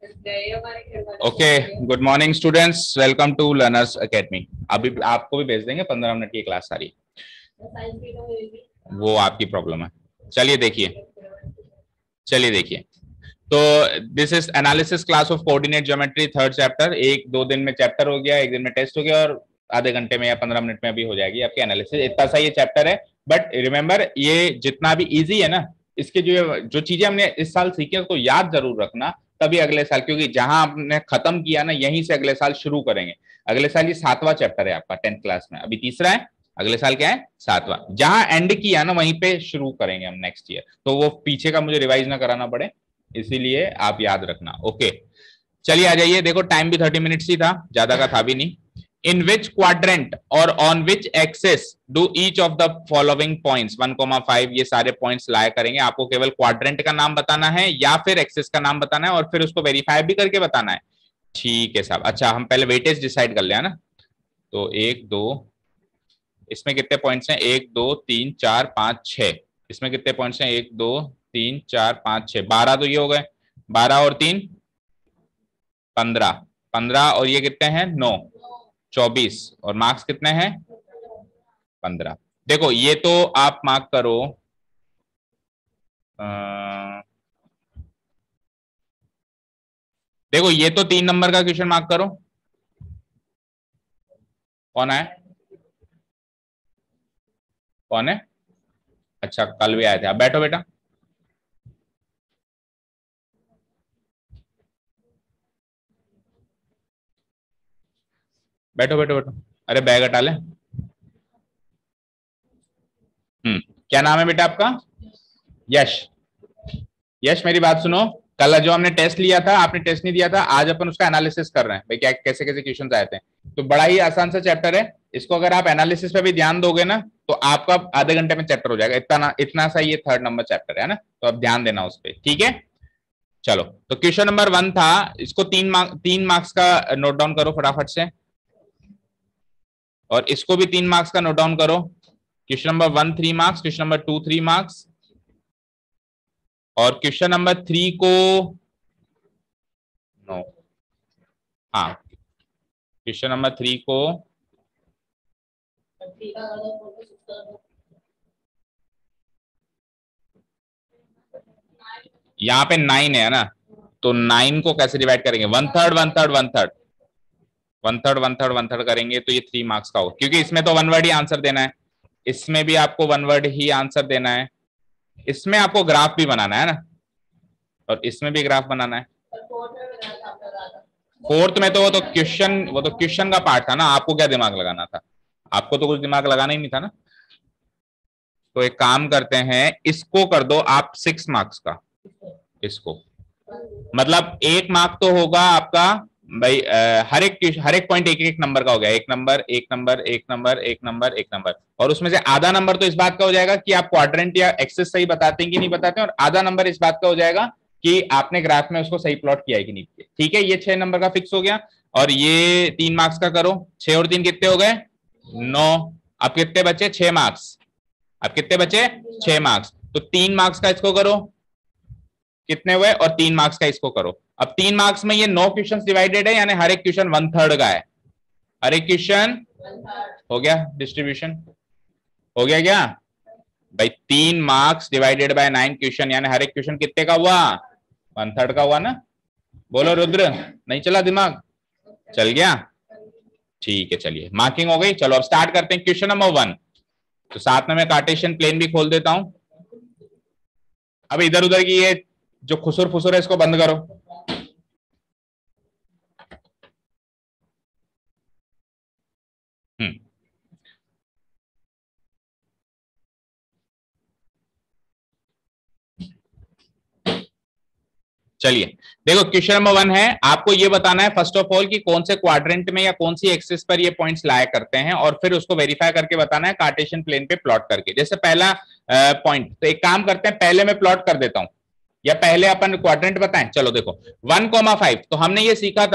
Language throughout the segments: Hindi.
Okay, good morning students, welcome to learners academy. अभी आपको भी भेज देंगे, 15 मिनट की क्लास सारी, वो आपकी प्रॉब्लम है। चलिए देखिए तो this is analysis class of coordinate geometry, third chapter. एक दो दिन में चैप्टर हो गया, एक दिन में टेस्ट हो गया, और आधे घंटे में या 15 मिनट में भी हो जाएगी आपकी एनालिसिस। इतना सा ये चैप्टर है, बट रिमेंबर ये जितना भी इजी है ना, इसके जो चीजें हमने इस साल सीखी उसको याद जरूर रखना, तभी अगले साल, क्योंकि जहां आपने खत्म किया ना यहीं से अगले साल शुरू करेंगे। अगले साल ये 7वां चैप्टर है आपका 10th क्लास में, अभी तीसरा है, अगले साल क्या है 7वां। जहां एंड किया ना वहीं पे शुरू करेंगे हम नेक्स्ट ईयर, तो वो पीछे का मुझे रिवाइज ना कराना पड़े, इसीलिए आप याद रखना। ओके, चलिए आ जाइए। देखो टाइम भी 30 मिनट्स ही था, ज्यादा का था भी नहीं। इन विच क्वाड्रेंट और on which axis do each of the following points 1,5, ये सारे पॉइंट्स लाया करेंगे। आपको केवल क्वाड्रेंट का नाम बताना है या फिर एक्सिस का नाम बताना है, और फिर उसको वेरीफाई भी करके बताना है। ठीक है साहब। अच्छा, हम पहले वेटेज डिसाइड कर लिया ना, तो 1 2, इसमें कितने पॉइंट्स हैं? 1 2 3 4 5 6। इसमें कितने पॉइंट्स हैं? 1 2 3 4 5 6, 12 तो ये हो गए। 12 और 3 15, 15 और ये कितने हैं? 9, 24। और मार्क्स कितने हैं? 15। देखो ये तो आप मार्क करो, देखो ये तो 3 नंबर का क्वेश्चन मार्क करो। कौन है? कौन है? अच्छा, कल भी आए थे। अब बैठो बेटा। बैठो बैठो बैठो। अरे बैग हटा ले। क्या नाम है बेटा आपका? यश। यश मेरी बात सुनो, कल जो हमने टेस्ट लिया था, आपने टेस्ट नहीं दिया था, आज अपन उसका एनालिसिस कर रहे हैं भाई, क्या कैसे कैसे क्वेश्चन आए थे। तो बड़ा ही आसान सा चैप्टर है, इसको अगर आप एनालिसिस पे भी ध्यान दोगे ना तो आपका आधे घंटे में चैप्टर हो जाएगा। इतना सा ये 3rd नंबर चैप्टर है ना, तो आप ध्यान देना उस पर, ठीक है। चलो, तो क्वेश्चन नंबर 1 था, इसको 3 मार्क्स का नोट डाउन करो फटाफट से, और इसको भी 3 मार्क्स का नोट डाउन करो। Question number 1 3 marks, question number 2 3 marks, और क्वेश्चन नंबर 3 को नो, हाँ, क्वेश्चन नंबर 3 को यहाँ पे 9 है ना, तो 9 को कैसे डिवाइड करेंगे? 1/3 1/3 1/3 1/3 1/3 1/3 करेंगे तो ये 3 मार्क्स का होगा, क्योंकि इसमें तो 1 वर्ड ही आंसर देना है, इसमें भी आपको 1 वर्ड ही आंसर देना है, इसमें आपको ग्राफ भी बनाना है ना, और इसमें भी ग्राफ बनाना है। फोर्थ में तो वो तो क्वेश्चन का पार्ट था ना, आपको क्या दिमाग लगाना था? आपको तो कुछ दिमाग लगाना ही नहीं था ना। तो एक काम करते हैं, इसको कर दो आप 6 मार्क्स का। इसको मतलब 1 मार्क तो होगा आपका भाई, हर एक पॉइंट एक एक नंबर का हो गया, एक नंबर एक नंबर एक नंबर एक नंबर एक नंबर, और उसमें से आधा नंबर तो इस बात का हो जाएगा कि आप क्वाड्रेंट या एक्सिस सही बताते हैं कि नहीं बताते हैं, और आधा नंबर इस बात का हो जाएगा कि आपने ग्राफ में उसको सही प्लॉट किया है कि नहीं किया। ठीक है, ये 6 नंबर का फिक्स हो गया। और ये 3 मार्क्स का करो, 6 और 3 कितने हो गए? 9। अब कितने बचे? 6 मार्क्स। अब कितने बचे? 6 मार्क्स। तो 3 मार्क्स का इसको करो, कितने हुए? और 3 मार्क्स का इसको करो। अब 3 मार्क्स में ये 9 क्वेश्चन डिवाइडेड है, यानी हर एक क्वेश्चन 1/3 का है। हर एक क्वेश्चन हो गया डिस्ट्रीब्यूशन, हो गया क्या भाई? 3 मार्क्स डिवाइडेड बाय 9 क्वेश्चन, यानी हर एक क्वेश्चन कितने का हुआ? 1/3 का हुआ ना। बोलो रुद्र, नहीं चला दिमाग? चल गया? ठीक है, चलिए मार्किंग हो गई। चलो अब स्टार्ट करते हैं क्वेश्चन नंबर 1। तो साथ में मैं कार्टेशियन प्लेन भी खोल देता हूं। अब इधर उधर की ये जो खुसुर फुसुर है इसको बंद करो। चलिए देखो, क्वेश्चन नंबर 1 है, आपको ये बताना है फर्स्ट ऑफ ऑल कि कौन से क्वाड्रेंट में या कौन सी एक्सिस पर ये पॉइंट्स लाया करते हैं, और फिर उसको वेरीफाई करके बताना है कार्टेशियन प्लेन पे प्लॉट करके। जैसे पहला पॉइंट, तो एक काम करते हैं, पहले मैं प्लॉट कर देता हूं, या पहले अपन क्वाड्रेंट बताएं। चलो देखो 1,5, तो हमने ये सीखा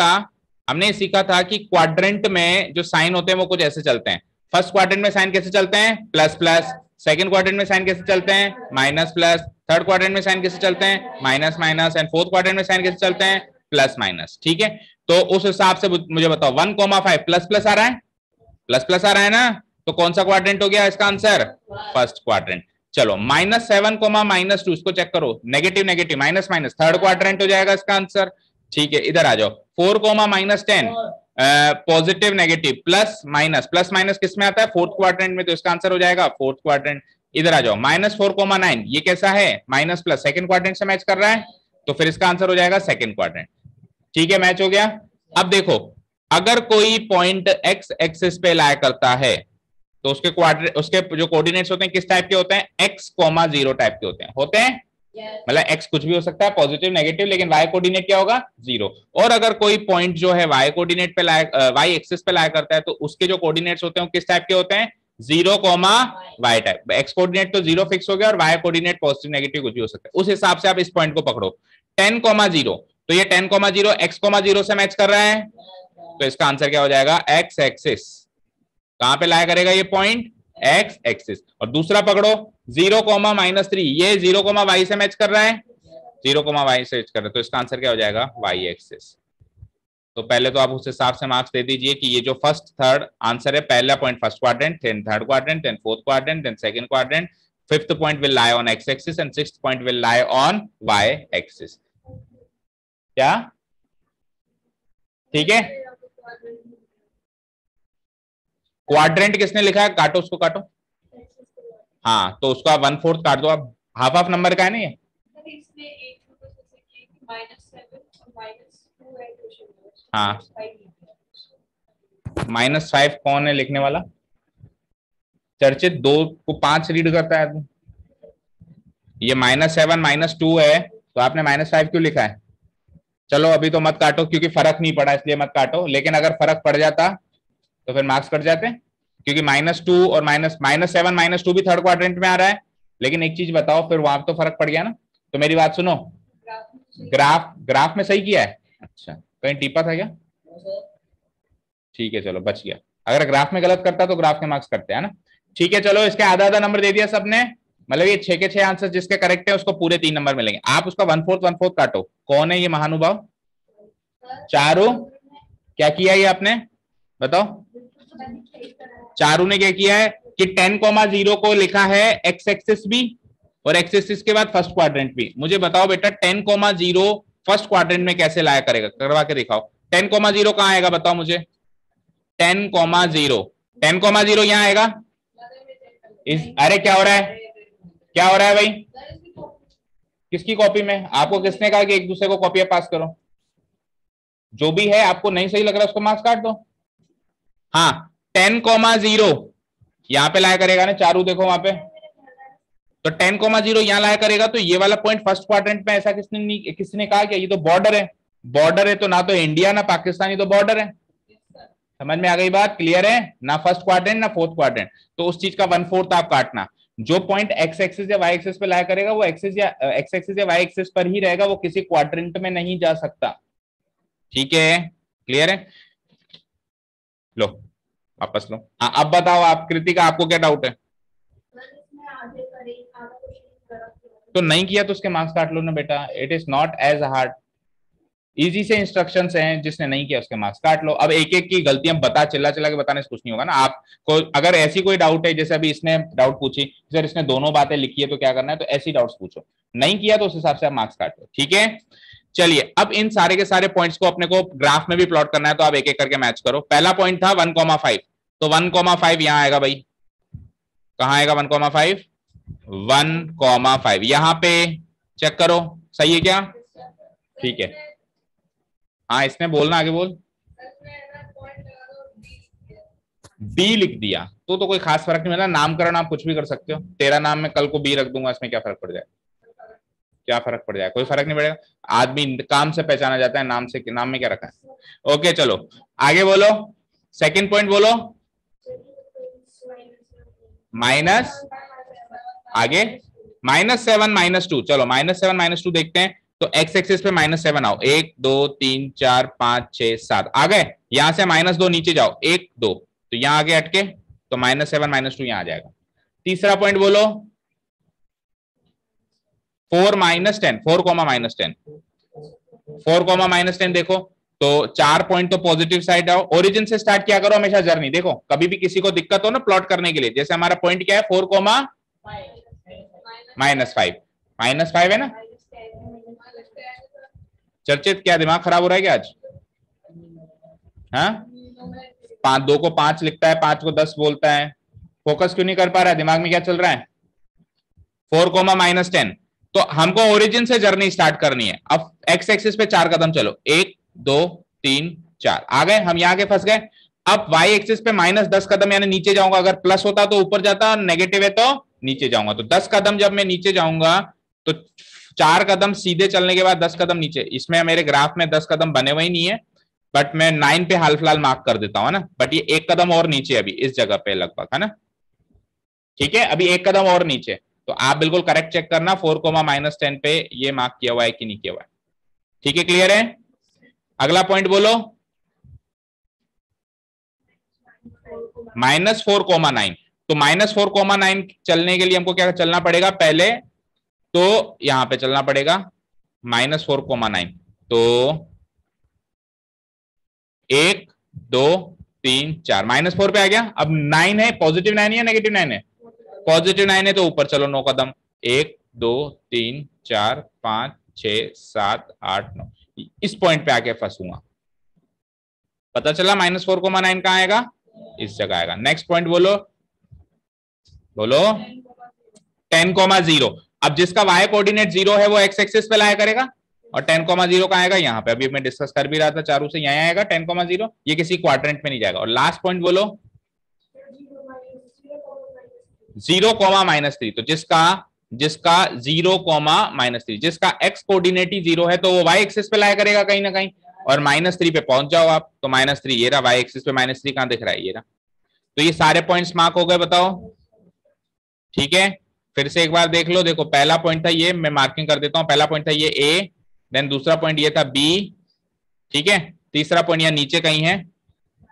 था कि क्वाड्रेंट में जो साइन होते हैं वो कुछ ऐसे चलते हैं। फर्स्ट क्वाड्रेंट में साइन कैसे चलते हैं? Plus plus. सेकंड क्वाड्रेंट में साइन कैसे चलते हैं? Minus plus. थर्ड क्वाड्रेंट में साइन कैसे चलते हैं? Minus minus. And fourth quadrant में साइन कैसे चलते हैं? प्लस माइनस, ठीक है। तो उस हिसाब से मुझे बताओ 1,5 प्लस प्लस आ रहा है, प्लस प्लस आ रहा है ना, तो कौन सा क्वाड्रेंट हो गया इसका आंसर, फर्स्ट क्वाड्रेंट। चलो -7, -2 इसको चेक करो, negative negative minus minus, third quadrant हो जाएगा इसका आंसर, ठीक है। इधर आ जाओ 4, -10 पॉजिटिव नेगेटिव प्लस माइनस किस में आता है, फोर्थ क्वाड्रेंट में, तो इसका आंसर हो जाएगा फोर्थ क्वाड्रेंट। इधर आ जाओ -4, 9 ये कैसा है, माइनस प्लस, सेकंड क्वाड्रेंट से मैच कर रहा है, तो फिर इसका आंसर हो जाएगा सेकंड क्वाड्रेंट, ठीक है, मैच हो गया। अब देखो अगर कोई पॉइंट एक्स एक्सिस पे लाई करता है तो उसके जो कोऑर्डिनेट्स होते हैं किस टाइप के होते हैं, x,0 टाइप के होते हैं मतलब x कुछ भी हो सकता है, पॉजिटिव नेगेटिव, लेकिन y कोऑर्डिनेट क्या होगा, 0। और अगर कोई पॉइंट जो है y कोऑर्डिनेट पे y एक्सिस पे लाई करता है तो उसके जो कोऑर्डिनेट्स होते हैं वो किस टाइप के होते हैं, 0, y टाइप। x कोऑर्डिनेट तो 0 फिक्स हो गया और y कोऑर्डिनेट पॉजिटिव नेगेटिव कुछ भी हो सकता है, उस हिसाब से आप इस पॉइंट को पकड़ो 10,0, तो ये 10,0 x,0 से मैच कर रहा है, तो इसका आंसर क्या हो जाएगा, x एक्सिस। कहां पे लाया करेगा ये पॉइंट, x एक्सिस। और दूसरा पकड़ो 0, -3 ये 0, y से मैच कर रहा है, 0, y से मैच कर रहा है, तो इसका आंसर क्या हो जाएगा, y एक्सिस। तो पहले तो आप उस हिसाब से मार्क्स दे दीजिए कि ये जो फर्स्ट थर्ड आंसर है, पहला point first quadrant, then third quadrant, then fourth quadrant, then second quadrant, fifth point will lie on x axis and sixth point will lie on y axis. क्या ठीक है, क्वाड्रेंट किसने लिखा है, काटो उसको काटो, हाँ तो उसका 1/4 काट दो आप, हाफ हाफ नंबर का है ना ये, हाँ -5 कौन है लिखने वाला, चर्चित 2 को 5 रीड करता है, ये -7 -2 है, तो आपने -5 क्यों लिखा है। चलो अभी तो मत काटो क्योंकि फर्क नहीं पड़ा इसलिए मत काटो, लेकिन अगर फर्क पड़ जाता तो फिर मार्क्स कट जाते, क्योंकि -2 और -7 -2 भी थर्ड क्वाड्रेंट में आ रहा है। लेकिन एक चीज बताओ, फिर वहां तो फर्क पड़ गया ना, तो मेरी बात सुनो, ग्राफ में सही किया है, अच्छा कहीं टीपा था क्या, ठीक है चलो बच गया, अगर ग्राफ में गलत करता तो ग्राफ के मार्क्स करते हैं ना, ठीक है। चलो इसके आधा आधा नंबर दे दिया सबने, मतलब ये 6 के 6 आंसर जिसके करेक्ट है उसको पूरे 3 नंबर मिलेंगे। आप उसका 1/4 काटो, कौन है ये महानुभाव, चारू, क्या किया ये आपने बताओ, चारू ने क्या किया है कि 10,0 को लिखा है x एक्सिस भी और x एक्सिस के बाद फर्स्ट क्वाड्रेंट भी। मुझे बताओ बेटा 10,0 फर्स्ट क्वाड्रेंट में कैसे लाया करेगा, करवा के दिखाओ। 10,0 कहां आएगा बताओ मुझे, 10,0 10,0 यहां आएगा, अरे क्या हो रहा है, क्या हो रहा है भाई, किसकी कॉपी में, आपको किसने कहा कि एक दूसरे को कॉपियां पास करो, जो भी है आपको नहीं सही लग रहा है उसको मार्क्स काट दो। हाँ 10,0 यहां पे लाया करेगा ना चारू, देखो वहां पे, तो 10,0 यहां लाया करेगा, तो ये वाला पॉइंट फर्स्ट क्वाड्रेंट में, ऐसा किसने कहा क्या, ये तो बॉर्डर है, बॉर्डर है तो ना तो इंडिया ना पाकिस्तान, ये तो बॉर्डर है, समझ में आ गई बात, क्लियर है ना, फर्स्ट क्वाड्रेंट ना फोर्थ क्वाड्रेंट, तो उस चीज का 1/4 आप काटना। जो पॉइंट एक्स एक्सिस या वाई एक्सिस पे लाया करेगा वो एक्स एक्सिस या वाई एक्सिस पर ही रहेगा, वो किसी क्वाड्रेंट में नहीं जा सकता, ठीक है, क्लियर है। लो वापस लो, हाँ अब बताओ आप, कृतिका आपको क्या डाउट है, तो नहीं किया तो उसके मार्क्स काट लो ना बेटा, it is not as hard, easy से इंस्ट्रक्शंस हैं, जिसने नहीं किया उसके मार्क्स काट लो। अब एक एक की गलतियां बता चिल्ला चिल्ला के बताने से कुछ नहीं होगा ना, आपको अगर ऐसी कोई डाउट है, जैसे अभी इसने डाउट पूछी सर इसने दोनों बातें लिखी है तो क्या करना है, तो ऐसी डाउट्स पूछो, नहीं किया तो उस हिसाब से आप मार्क्स काट लो, ठीक है। चलिए अब इन सारे के सारे पॉइंट्स को अपने को ग्राफ में भी प्लॉट करना है, तो आप एक एक करके मैच करो। पहला पॉइंट था 1,5, तो 1,5 यहां आएगा भाई, कहां आएगा 1,5, 1,5 यहां पे चेक करो, सही है क्या, ठीक है, हाँ इसने बोलना, आगे बोल, बी लिख दिया तो कोई खास फर्क नहीं मिला, नामकरण आप कुछ भी कर सकते हो, तेरा नाम मैं कल को बी रख दूंगा, इसमें क्या फर्क पड़ जाए, क्या फर्क पड़ जाए, कोई फर्क नहीं पड़ेगा, आदमी काम से पहचाना जाता है, नाम से, नाम में क्या रखा है। ओके चलो आगे बोलो, सेकंड पॉइंट बोलो, माइनस, आगे -7 -2, चलो -7 -2 देखते हैं, तो एक्स एक्सिस पे -7 आओ, 1 2 3 4 5 6 7 आ गए, यहां से -2 नीचे जाओ, 1 2, तो यहां आगे अटके, तो -7 -2 यहां आ जाएगा। तीसरा पॉइंट बोलो 4 -10, 4, -10, 4, -10 देखो, तो 4 पॉइंट तो पॉजिटिव साइड आओ, ओरिजिन से स्टार्ट किया करो हमेशा जर्नी। देखो कभी भी किसी को दिक्कत हो ना प्लॉट करने के लिए, जैसे हमारा पॉइंट क्या है 4, -5 है ना। चर्चित क्या दिमाग खराब हो रहा है क्या आज? हाँ, 2 को 5 लिखता है, 5 को 10 बोलता है, फोकस क्यों नहीं कर पा रहा है? दिमाग में क्या चल रहा है? 4, -10। तो हमको ओरिजिन से जर्नी स्टार्ट करनी है। अब एक्स एक्सिस पे 4 कदम चलो, 1 2 3 4 आ गए, हम यहां के फंस गए। अब वाई एक्सिस पे -10 कदम यानी नीचे जाऊंगा, अगर प्लस होता तो ऊपर जाता, नेगेटिव है तो नीचे जाऊंगा। तो 10 कदम जब मैं नीचे जाऊंगा तो 4 कदम सीधे चलने के बाद 10 कदम नीचे, इसमें मेरे ग्राफ में 10 कदम बने हुए ही नहीं है, बट मैं 9 पे हाल फिलहाल मार्क कर देता हूं ना, बट ये 1 कदम और नीचे अभी इस जगह पे लगभग, है ना। ठीक है, अभी 1 कदम और नीचे, तो आप बिल्कुल करेक्ट चेक करना 4, -10 पे ये मार्क किया हुआ है कि नहीं किया हुआ है। ठीक है, क्लियर है? अगला पॉइंट बोलो। -4, 9। तो -4, 9 चलने के लिए हमको क्या चलना पड़ेगा? पहले तो यहां पे चलना पड़ेगा -4, 9। तो 1 2 3 4, -4 पे आ गया। अब 9 है, पॉजिटिव 9 है नेगेटिव 9 है? पॉजिटिव 9 है, तो ऊपर चलो 9 कदम, 1 2 3 4 5 6 7 8 9, इस पॉइंट पे आके फंसूंगा। पता चला -4, 9 कहां आएगा? इस जगह आएगा। नेक्स्ट पॉइंट बोलो, बोलो। 10, 0। अब जिसका y कोऑर्डिनेट 0 है वो x एक्सिस पे लाया करेगा, और 10, 0 का आएगा यहाँ पे, अभी मैं डिस्कस कर भी रहा था चारों से, यहाँ आएगा 10, 0, ये किसी क्वाड्रेंट में नहीं जाएगा। और लास्ट पॉइंट बोलो 0, -3। तो जिसका 0, -3, जिसका x कोऑर्डिनेट ही 0 है तो वो y एक्सिस पे लाया करेगा कहीं ना कहीं, और -3 पे पहुंच जाओ आप, तो -3 ये रहा, y एक्सिस पे -3 कहां दिख रहा है? ये रहा। तो ये सारे पॉइंट्स मार्क हो गए, बताओ। ठीक है, फिर से एक बार देख लो। देखो पहला पॉइंट था ये, मैं मार्किंग कर देता हूं, पहला पॉइंट था ये ए, देन दूसरा पॉइंट ये था बी, ठीक है, तीसरा पॉइंट यहाँ नीचे कहीं है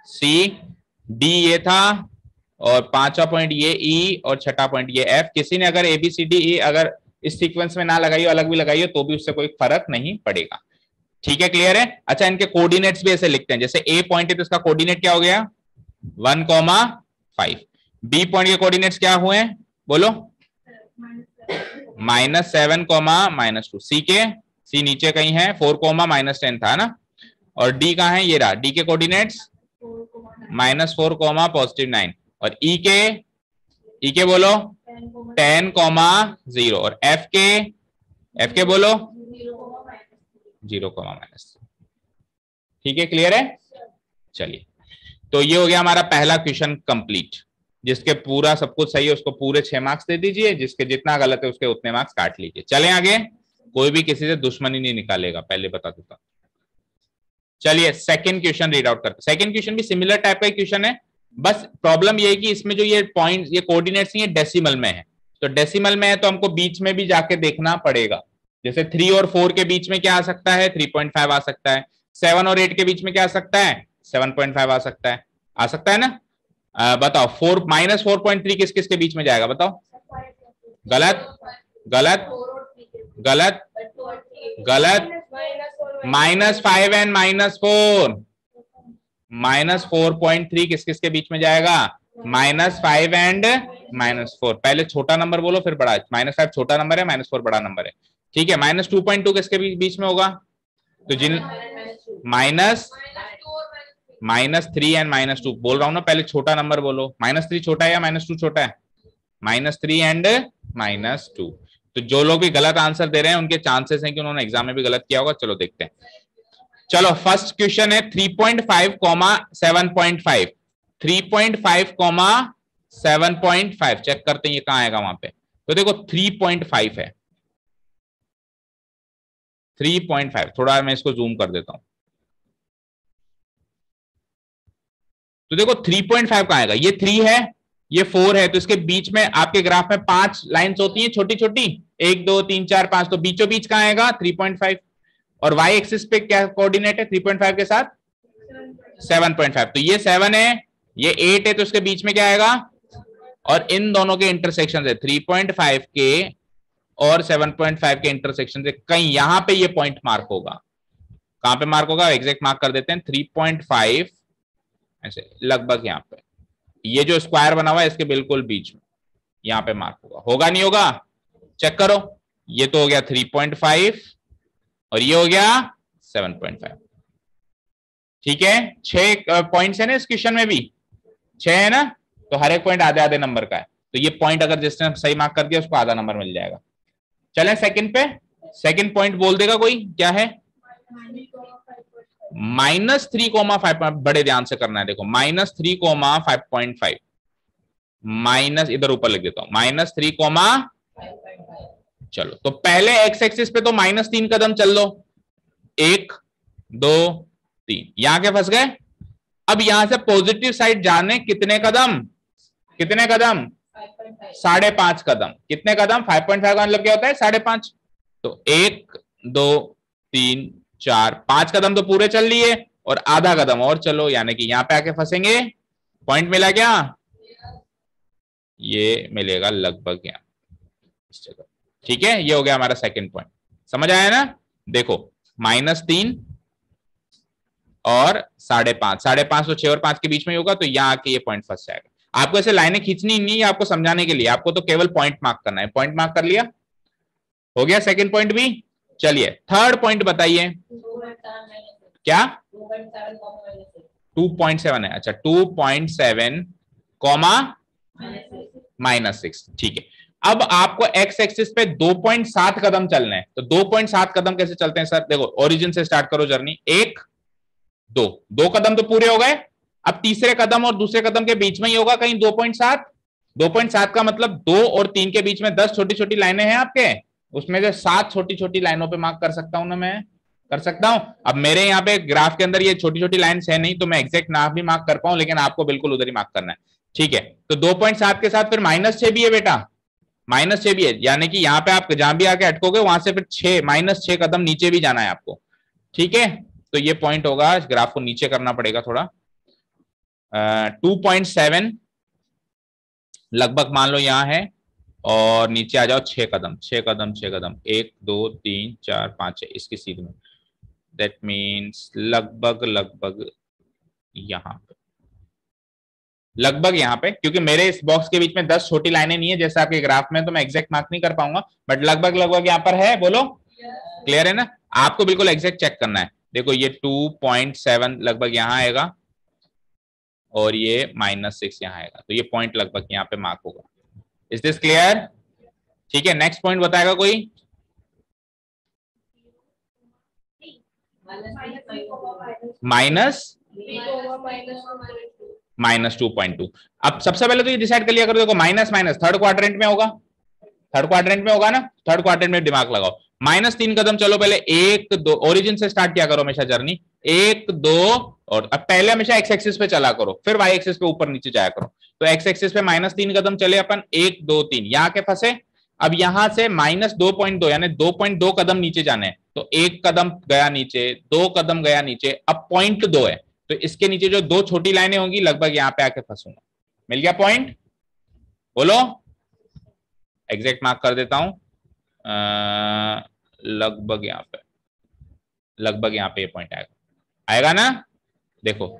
सी, डी ये था, और पांचवा पॉइंट ये ई, और छठा पॉइंट ये एफ। किसी ने अगर ABCDE अगर इस सीक्वेंस में ना लगाई हो, अलग भी लगाई हो, तो भी उससे कोई फर्क नहीं पड़ेगा। ठीक है, क्लियर है? अच्छा, इनके कोऑर्डिनेट्स भी ऐसे लिखते हैं, जैसे ए पॉइंट है तो इसका कोऑर्डिनेट क्या हो गया? 1, 5। बी पॉइंट के कोऑर्डिनेट्स क्या हुए बोलो? -7, -2। सी नीचे कहीं है, 4, -10 था ना। और डी कहां है? ये रहा, डी के कोऑर्डिनेट्स -4, +9। और ई के बोलो 10, 0। और एफ के बोलो 0, -3। ठीक है, क्लियर है? चलिए, तो ये हो गया हमारा पहला क्वेश्चन कंप्लीट। जिसके पूरा सब कुछ सही है उसको पूरे 6 मार्क्स दे दीजिए, जिसके जितना गलत है उसके उतने मार्क्स काट लीजिए। चलें आगे, कोई भी किसी से दुश्मनी नहीं निकालेगा, पहले बता देता। चलिए सेकंड क्वेश्चन रीड आउट करते। सेकंड क्वेश्चन भी सिमिलर टाइप का क्वेश्चन है, बस प्रॉब्लम ये है कि इसमें जो ये पॉइंट, ये कोऑर्डिनेट्स ये डेसिमल में है, तो डेसिमल में है तो हमको बीच में भी जाके देखना पड़ेगा। जैसे 3 और 4 के बीच में क्या आ सकता है? 3.5 आ सकता है। 7 और 8 के बीच में क्या आ सकता है? 7.5 आ सकता है ना। बताओ -4.3 किस किस के बीच में जाएगा? बताओ। गलत, गलत, गलत, गलत। -5 एंड -4, -4.3 किस किस के बीच में जाएगा? -5 एंड -4। पहले छोटा नंबर बोलो फिर बड़ा। -5 छोटा नंबर है, -4 बड़ा नंबर है। ठीक है, -2.2 किसके बीच में होगा? तो जिन -3 एंड -2 बोल रहा हूं ना, पहले छोटा नंबर बोलो। -3 छोटा है या -2 छोटा है? -3 एंड -2। तो जो लोग भी गलत आंसर दे रहे हैं उनके चांसेस हैं कि उन्होंने एग्जाम में भी गलत किया होगा। चलो देखते हैं। चलो फर्स्ट क्वेश्चन है 3.5, 7.5। 3.5, 7.5 चेक करते हैं ये कहां आएगा वहां पे। तो देखो 3.5 है, 3.5। थोड़ा मैं इसको जूम कर देता हूं। तो देखो 3.5 कहां आएगा? ये 3 है, ये 4 है, तो इसके बीच में आपके ग्राफ में 5 लाइंस होती हैं छोटी छोटी, 1 2 3 4 5, तो बीचों बीच कहां आएगा? 3.5। और y एक्सिस पे क्या कोऑर्डिनेट है 3.5 के साथ? 7.5। तो ये 7 है, ये 8 है, तो इसके बीच में क्या आएगा? और इन दोनों के इंटरसेक्शन से 3.5 के और 7.5 के इंटरसेक्शन से कहीं यहां पे ये पॉइंट मार्क होगा। कहां पे मार्क होगा, एग्जैक्ट मार्क कर देते हैं 3.5 ऐसे लगभग यहाँ पे, ये जो स्क्वायर बना हुआ है इसके बिल्कुल बीच में यहाँ पे मार्क होगा, होगा नहीं होगा, चेक करो। ये तो हो गया 3.5 और ये हो गया 7.5। ठीक है, 6 पॉइंट्स है ना इस क्वेश्चन में भी, 6 है ना, तो हर एक पॉइंट आधे आधे नंबर का है, तो ये पॉइंट अगर जिसने सही मार्क कर दिया उसको आधा नंबर मिल जाएगा। चलें सेकंड पे, सेकंड पॉइंट बोल देगा कोई, क्या है, -3,5, बड़े ध्यान से करना है, देखो -3,5.5, माइनस इधर ऊपर लिख देता हूं -3, चलो तो पहले एक्स एक्सिस पे तो -3 कदम चल लो, 1 2 3, यहां के फंस गए। अब यहां से पॉजिटिव साइड जाने कितने कदम, कितने कदम, 5.5 कदम, कितने कदम, 5.5 का मतलब क्या होता है 5.5, तो 1 2 3 4 5 कदम तो पूरे चल लिए और आधा कदम और चलो, यानी कि यहां पे आके फंसेंगे। पॉइंट मिला क्या, ये मिलेगा लगभग यहाँ इस जगह। ठीक है, ये हो गया हमारा सेकंड पॉइंट, समझ आया ना। देखो -3 और 5.5, 5.5 तो 6 और 5 के बीच में ही होगा, तो यहाँ आके ये पॉइंट फंस जाएगा। आपको ऐसे लाइनें खींचनी नहीं है आपको समझाने के लिए, आपको तो केवल पॉइंट मार्क करना है। पॉइंट मार्क कर लिया, हो गया सेकंड पॉइंट भी। चलिए थर्ड पॉइंट बताइए, क्या 2.7 है, अच्छा 2.7 कॉमा -6, ठीक है। अब आपको एक्स एक्सिस पे 2.7 कदम चलना है, तो 2.7 कदम कैसे चलते हैं सर, देखो ओरिजिन से स्टार्ट करो जर्नी, 1 2 कदम तो पूरे हो गए, अब तीसरे कदम और दूसरे कदम के बीच में ही होगा कहीं 2.7, 2.7 का मतलब 2 और 3 के बीच में 10 छोटी छोटी लाइनें हैं आपके, उसमें से 7 छोटी छोटी लाइनों पे मार्क कर सकता हूं ना, मैं कर सकता हूं। अब मेरे यहाँ पे ग्राफ के अंदर ये छोटी छोटी लाइन्स है नहीं, तो मैं एग्जैक्ट ना भी मार्क कर पाऊं, लेकिन आपको बिल्कुल उधर ही मार्क करना है। ठीक है, तो 2.7 के साथ फिर -6 भी है बेटा, -6 भी है, यानी कि यहाँ पे आप जहां भी आके अटकोगे वहां से फिर -6 कदम नीचे भी जाना है आपको। ठीक है, तो ये पॉइंट होगा, ग्राफ को नीचे करना पड़ेगा थोड़ा, 2.7 लगभग मान लो यहाँ है, और नीचे आ जाओ 6 कदम 6 कदम 6 कदम, 1 2 3 4 5 6 इसकी सीध में, दैट मीन्स लगभग लगभग यहाँ पे, लगभग यहाँ पे, क्योंकि मेरे इस बॉक्स के बीच में 10 छोटी लाइनें नहीं है जैसे आपके ग्राफ में, तो मैं एग्जैक्ट मार्क नहीं कर पाऊंगा, बट लगभग लगभग यहाँ पर है, बोलो क्लियर है ना। आपको बिल्कुल एग्जैक्ट चेक करना है, देखो ये 2.7 लगभग यहाँ आएगा और ये -6 यहाँ आएगा, तो ये पॉइंट लगभग यहाँ पे मार्क होगा। इज दिस क्लियर, ठीक है। नेक्स्ट पॉइंट बताएगा कोई, -2.2। अब सबसे पहले तो ये डिसाइड कर लिया करो, देखो माइनस माइनस थर्ड क्वाड्रेंट में होगा, थर्ड क्वाड्रेंट में होगा ना, थर्ड क्वाड्रेंट में दिमाग लगाओ। -3 कदम चलो, पहले 1 2, ओरिजिन से स्टार्ट किया करो हमेशा जर्नी, 1 2, और अब पहले हमेशा एक्स एक्सिस पे चला करो, फिर वाई एक्सिस पे ऊपर नीचे जाया करो। तो एक्स एक्सिस पे -3 कदम चले अपन, 1 2 3 यहाँ के फंसे। अब यहां से -2.2 यानी 2.2 कदम नीचे जाने हैं, तो 1 कदम गया नीचे, 2 कदम गया नीचे, अब पॉइंट 2 है, तो इसके नीचे जो 2 छोटी लाइनें होंगी लगभग यहाँ पे आके फंसूंगा। मिल गया पॉइंट, बोलो एग्जैक्ट मार्क कर देता हूं, लगभग यहाँ पे, लगभग यहाँ पे ये पॉइंट आएगा, आएगा ना। देखो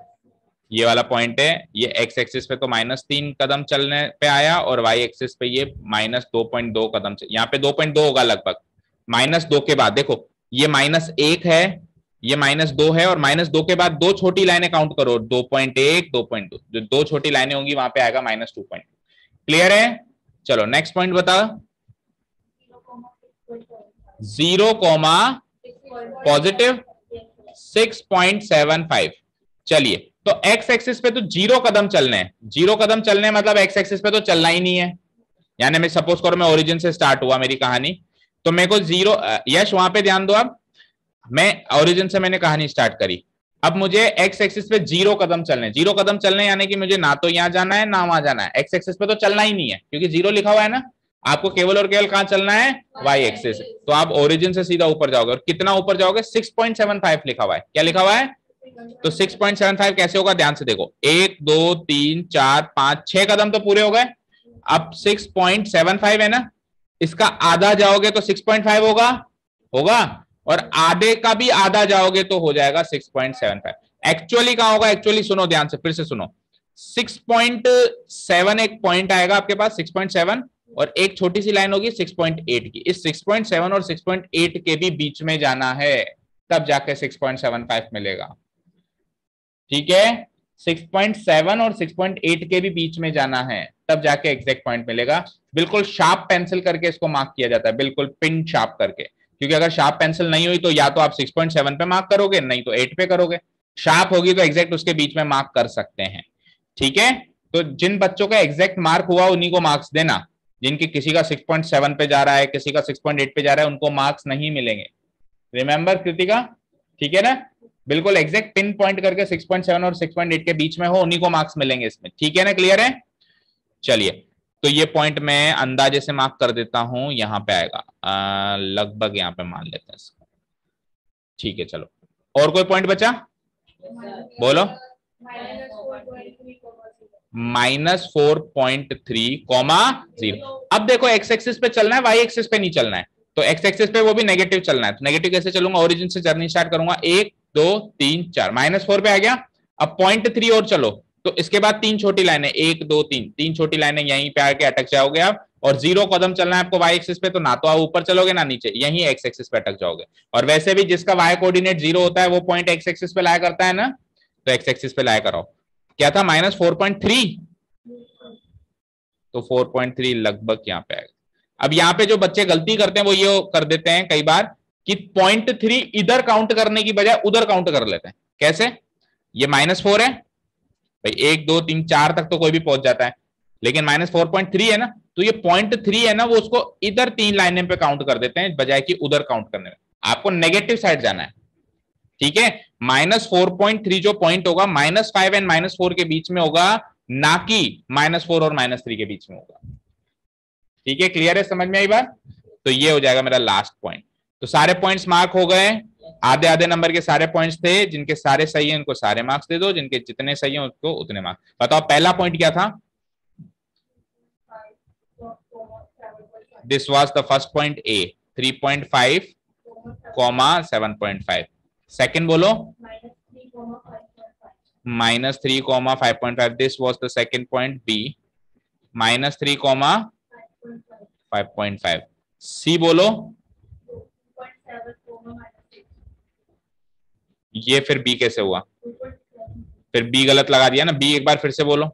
ये वाला पॉइंट है, ये एक्स एक्सिस पे तो -3 कदम चलने पे आया, और वाई एक्सिस पे ये -2.2 कदम, यहाँ पे 2.2 होगा लगभग, -2 के बाद देखो ये -1 है, ये -2 है, और -2 के बाद 2 छोटी लाइनें काउंट करो, 2.1 2.2, जो 2 छोटी लाइनें होंगी वहां पे आएगा -2.2। क्लियर है, चलो नेक्स्ट पॉइंट बता, 0, पॉजिटिव 6.75। चलिए तो एक्स एक्सिस पे तो 0 कदम चलने हैं, 0 कदम चलने मतलब एक्स एक्सिस पे तो चलना ही नहीं है, यानी मैं सपोज करो मैं ओरिजिन से स्टार्ट हुआ मेरी कहानी, तो मेरे को 0, यश वहां पे ध्यान दो, अब मैं ओरिजिन से मैंने कहानी स्टार्ट करी, अब मुझे एक्स एक्सिस पे 0 कदम चलने, 0 कदम चलने यानी कि मुझे ना तो यहां जाना है ना वहां जाना है, एक्स एक्सिस पे तो चलना ही नहीं है क्योंकि 0 लिखा हुआ है ना, आपको केवल और केवल कहां चलना है, वाई एक्सिस। तो आप ओरिजिन से सीधा ऊपर जाओगे, और कितना ऊपर जाओगे, 6.75 लिखा हुआ है, क्या लिखा हुआ है, तो 6.75 कैसे होगा, ध्यान से देखो, 1 2 3 4 5 6 कदम तो पूरे हो गए, अब 6.75 है ना, इसका आधा जाओगे तो 6.5 होगा, होगा, और आधे का भी आधा जाओगे तो हो जाएगा 6.75। एक्चुअली कहां होगा, एक्चुअली सुनो ध्यान से, फिर से सुनो, 6.7 एक पॉइंट आएगा आपके पास 6.7, और एक छोटी सी लाइन होगी 6.8 की। इस 6.7 और 6.8 के भी बीच में जाना है, तब जाके 6.75 मिलेगा। ठीक है, 6.7 और 6.8 के भी बीच में जाना है, तब जाके एग्जैक्ट पॉइंट मिलेगा। बिल्कुल शार्प पेंसिल करके इसको मार्क किया जाता है, बिल्कुल पिन शार्प करके, क्योंकि अगर शार्प पेंसिल नहीं हुई तो या तो आप 6.7 पे मार्क करोगे, नहीं तो 8 पे करोगे। शार्प होगी तो एग्जैक्ट उसके बीच में मार्क कर सकते हैं। ठीक है, तो जिन बच्चों का एग्जैक्ट मार्क हुआ उन्हीं को मार्क्स देना, जिनकी किसी का 6.7 पे जा रहा है, किसी का 6.8 पे जा रहा है, उनको मार्क्स नहीं मिलेंगे। रिमेंबर कृतिका, ठीक है ना, बिल्कुल एग्जैक्ट पिन पॉइंट करके 6.7 और 6.8 के बीच में हो, उन्हीं को मार्क्स मिलेंगे इसमें। ठीक है ना, क्लियर है? चलिए, तो ये पॉइंट मैं अंदाजे से मार्क कर देता हूं, यहां पे आएगा लगभग, यहां पे मान लेते हैं इसको। ठीक है, चलो, और कोई पॉइंट बचा? बोलो। -4.3, अब देखो एक्स एक्सिस पे चलना है, वाई एक्सिस पे नहीं चलना है। तो एक्स एक्सिस पे वो भी नेगेटिव चलना है, तो नेगेटिव कैसे चलूंगा, ओरिजिन से जर्नी स्टार्ट करूंगा, 1 2 3 4, -4 पे आ गया। अब 0.3 और चलो, तो इसके बाद 3 छोटी लाइनें, 1 2 3, 3 छोटी लाइनें यहीं पे आके अटक जाओगे आप, और 0 कदम चलना है आपको वाई एक्सिस पे, तो ना तो आप ऊपर चलोगे ना नीचे, यहीं एक्स एक्सिस पे अटक जाओगे। और वैसे भी जिसका वाई कोऑर्डिनेट 0 होता है वो पॉइंट एक्स एक्सिस पे लाया करता है ना, तो एक्स एक्सिस पे लाया करो। क्या था, -4.3, तो 4.3 लगभग यहाँ पे आएगा। अब यहाँ पे जो बच्चे गलती करते हैं वो ये कर देते हैं कई बार कि 0.3 इधर काउंट करने की बजाय उधर काउंट कर लेते हैं। कैसे, ये -4 है भाई, 1 2 3 4 तक तो कोई भी पहुंच जाता है, लेकिन -4.3 है ना, तो ये 0.3 है ना, वो उसको इधर 3 लाइनें पे काउंट कर देते हैं बजाय कि उधर काउंट करने में। आपको नेगेटिव साइड जाना है। ठीक है, -4.3 जो पॉइंट होगा -5 एंड -4 के बीच में होगा, ना कि -4 और -3 के बीच में होगा। ठीक है, क्लियर है, समझ में आई बात? तो ये हो जाएगा मेरा लास्ट पॉइंट। तो सारे पॉइंट्स मार्क हो गए, आधे आधे नंबर के सारे पॉइंट्स थे, जिनके सारे सही है उनको सारे मार्क्स दे दो, जिनके जितने सही है उसको उतने मार्क्स। बताओ पहला पॉइंट क्या था? This was the first point, A 3.5, 7.5। Second बोलो, -3, 5.5, this was the second point, B -3, 5.5। C बोलो, ये फिर बी कैसे हुआ? फिर बी गलत लगा दिया ना, बी एक बार फिर से बोलो।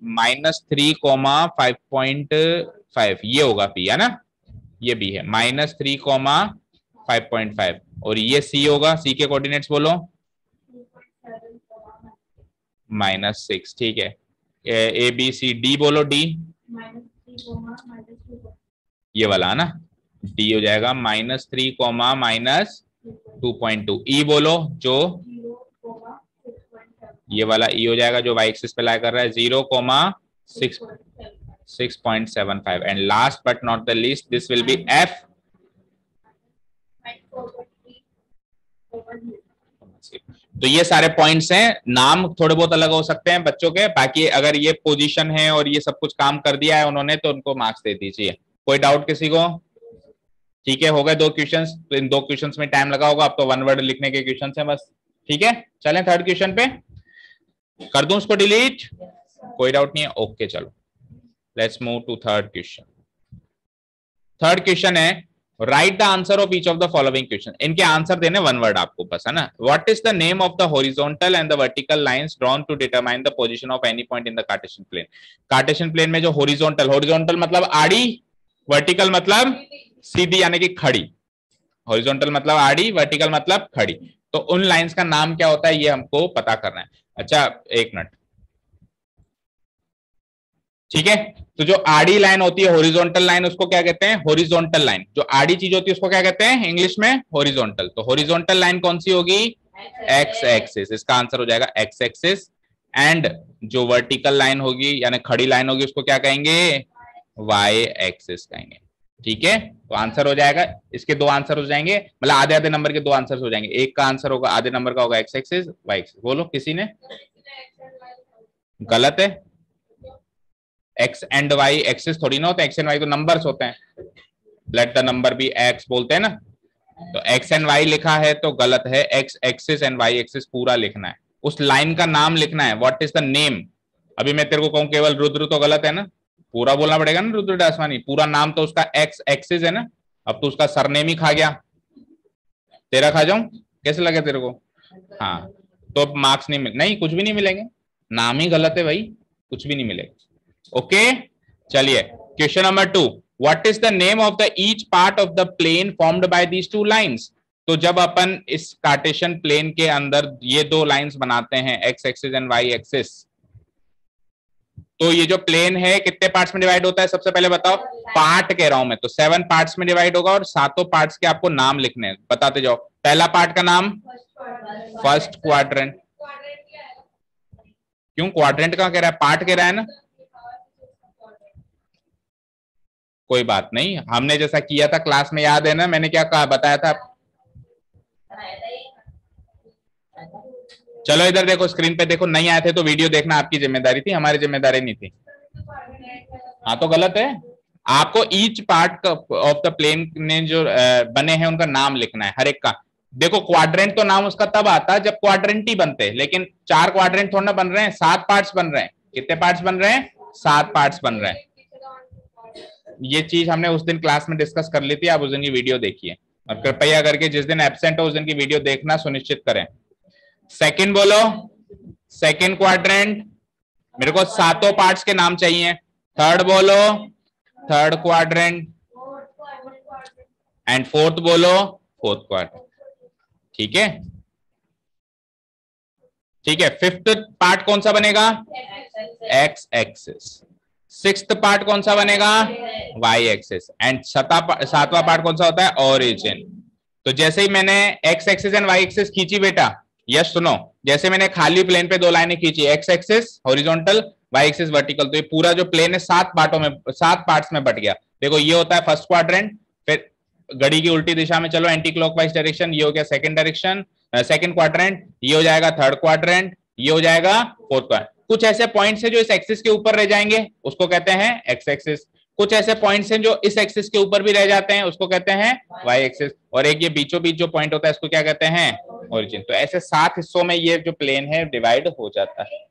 -3, 5.5, ये होगा बी, है ना, ये बी है, -3, 5.5, और ये सी होगा, सी के कोऑर्डिनेट्स बोलो, -6। ठीक है, ए बी सी डी बोलो, डी ये वाला है ना, डी हो जाएगा -3, -2.2। ई बोलो, जो ये वाला ई हो जाएगा, जो वाई एक्सिस पे लाई कर रहा है, 0, 6.75। And last but not the least, this will be F. तो ये सारे पॉइंट्स हैं, नाम थोड़े बहुत अलग हो सकते हैं बच्चों के, बाकी अगर ये पोजीशन है और ये सब कुछ काम कर दिया है उन्होंने, तो उनको मार्क्स दे दीजिए। कोई डाउट किसी को? ठीक है, हो गए 2 क्वेश्चंस, तो इन 2 क्वेश्चंस में टाइम लगा होगा, अब तो 1 वर्ड लिखने के क्वेश्चंस हैं बस। ठीक है, चलें थर्ड क्वेश्चन पे, कर दूं उसको डिलीट? कोई डाउट नहीं है, ओके चलो let's move to third question. Third question है, write the answer of each of the following question. इनके आंसर देने 1 वर्ड आपको बस, है ना। What is the name of the horizontal and the vertical lines drawn to determine the position of any point in the Cartesian plane. Cartesian plane में जो हॉरिजॉन्टल, हॉरिजॉन्टल मतलब आड़ी, वर्टिकल मतलब सीधी यानी कि खड़ी, हॉरिजॉन्टल मतलब आड़ी, वर्टिकल मतलब खड़ी, तो उन लाइंस का नाम क्या होता है ये हमको पता करना है। अच्छा एक मिनट, ठीक है, तो जो आड़ी लाइन होती है हॉरिजॉन्टल लाइन, उसको क्या कहते हैं? Horizontal line. जो आड़ी चीज होती है उसको क्या कहते हैं इंग्लिश में? हॉरिजॉन्टल। तो हॉरिजॉन्टल लाइन कौन सी होगी? एक्स एक्सिस, इसका आंसर हो जाएगा एक्स एक्सिस। एंड जो वर्टिकल लाइन होगी यानी खड़ी लाइन होगी उसको क्या कहेंगे? वाई एक्सिस कहेंगे। ठीक है, तो आंसर हो जाएगा, इसके 2 आंसर हो जाएंगे, मतलब आधे आधे नंबर के 2 आंसर हो जाएंगे। एक का आंसर होगा आधे नंबर का होगा एक्स एक्सिस, वाई एक्सिस। बोलो किसी ने? गलत है, एक्स एंड वाई एक्सिस थोड़ी ना होता है, एक्स एंड वाई तो नंबर्स होते हैं। Let the number be X बोलते हैं ना, तो एक्स एंड वाई लिखा है तो गलत है, X axis and Y axis पूरा लिखना है, उस लाइन का नाम लिखना है, व्हाट इज द नेम। अभी मैं तेरे को कहूं केवल रुद्र तो गलत है ना, पूरा बोलना पड़ेगा ना, रुद्र दासवानी पूरा नाम तो उसका एक्स एक्सिस है ना, अब तो उसका सरनेम ही खा गया, तेरा खा जाऊं, कैसे लगे तेरे को? हाँ, तो मार्क्स नहीं नहीं कुछ भी नहीं मिलेंगे, नाम ही गलत है भाई, कुछ भी नहीं मिलेगा। ओके चलिए question number 2, what is the name of the each part of the plane formed by these two lines. तो जब अपन इस कार्टेशियन प्लेन के अंदर ये दो लाइंस बनाते हैं X axis and Y axis, तो ये जो प्लेन है कितने पार्ट्स में डिवाइड होता है, सबसे पहले बताओ, पार्ट कह रहा हूं मैं तो 7 पार्ट्स में डिवाइड होगा और सातों पार्ट्स के आपको नाम लिखने हैं, बताते जाओ। पहला पार्ट का नाम फर्स्ट क्वाड्रेंट, क्यों क्वाड्रेंट का कह रहा है, पार्ट कह रहा है ना, कोई बात नहीं, हमने जैसा किया था क्लास में याद है ना, मैंने क्या कहा बताया था। चलो इधर देखो, स्क्रीन पे देखो, नहीं आए थे तो वीडियो देखना आपकी जिम्मेदारी थी, हमारी जिम्मेदारी नहीं थी। हाँ तो गलत है, आपको each part of the plane ने जो बने हैं उनका नाम लिखना है हर एक का। देखो क्वाड्रेंट तो नाम उसका तब आता है जब क्वाड्रेंट ही बनते हैं, लेकिन 4 क्वाड्रेंट थोड़ा ना बन रहे हैं, 7 पार्ट्स बन रहे हैं। कितने पार्ट्स बन रहे हैं? 7 पार्ट्स बन रहे हैं। ये चीज हमने उस दिन क्लास में डिस्कस कर ली थी, आप उस दिन की वीडियो देखिए, और कृपया करके जिस दिन एब्सेंट हो उस दिन की वीडियो देखना सुनिश्चित करें। सेकंड बोलो, सेकंड क्वाड्रेंट, मेरे को सातों पार्ट्स के नाम चाहिए। थर्ड बोलो, थर्ड क्वाड्रेंट, एंड फोर्थ बोलो, फोर्थ क्वाड्रेंट। ठीक है, ठीक है। फिफ्थ पार्ट कौन सा बनेगा? X axis. सिक्स्थ पार्ट कौन सा बनेगा? Y axis. एंड सातवां पार्ट कौन सा होता है? ओरिजिन। तो जैसे ही मैंने X axis and Y axis खींची बेटा, यस सुनो, जैसे मैंने खाली प्लेन पे दो लाइनें खींची, X axis horizontal, Y axis vertical, तो ये पूरा जो प्लेन है 7 पार्टों में, 7 पार्ट्स में बट गया। देखो ये होता है फर्स्ट क्वाड्रेंट, फिर घड़ी की उल्टी दिशा में चलो एंटी क्लॉकवाइज डायरेक्शन, ये हो गया सेकंड डायरेक्शन, सेकंड क्वाड्रेंट, ये हो जाएगा थर्ड क्वाड्रेंट, ये हो जाएगा फोर्थ क्वाड्रेंट। कुछ ऐसे पॉइंट्स हैं जो इस एक्सिस के ऊपर रह जाएंगे, उसको कहते हैं एक्स एक्सिस। कुछ ऐसे पॉइंट्स हैं जो इस एक्सिस के ऊपर भी रह जाते हैं, उसको कहते हैं वाई एक्सिस। और एक ये बीचों बीच जो पॉइंट होता है इसको क्या कहते हैं? ओरिजिन। तो ऐसे 7 हिस्सों में ये जो प्लेन है डिवाइड हो जाता है।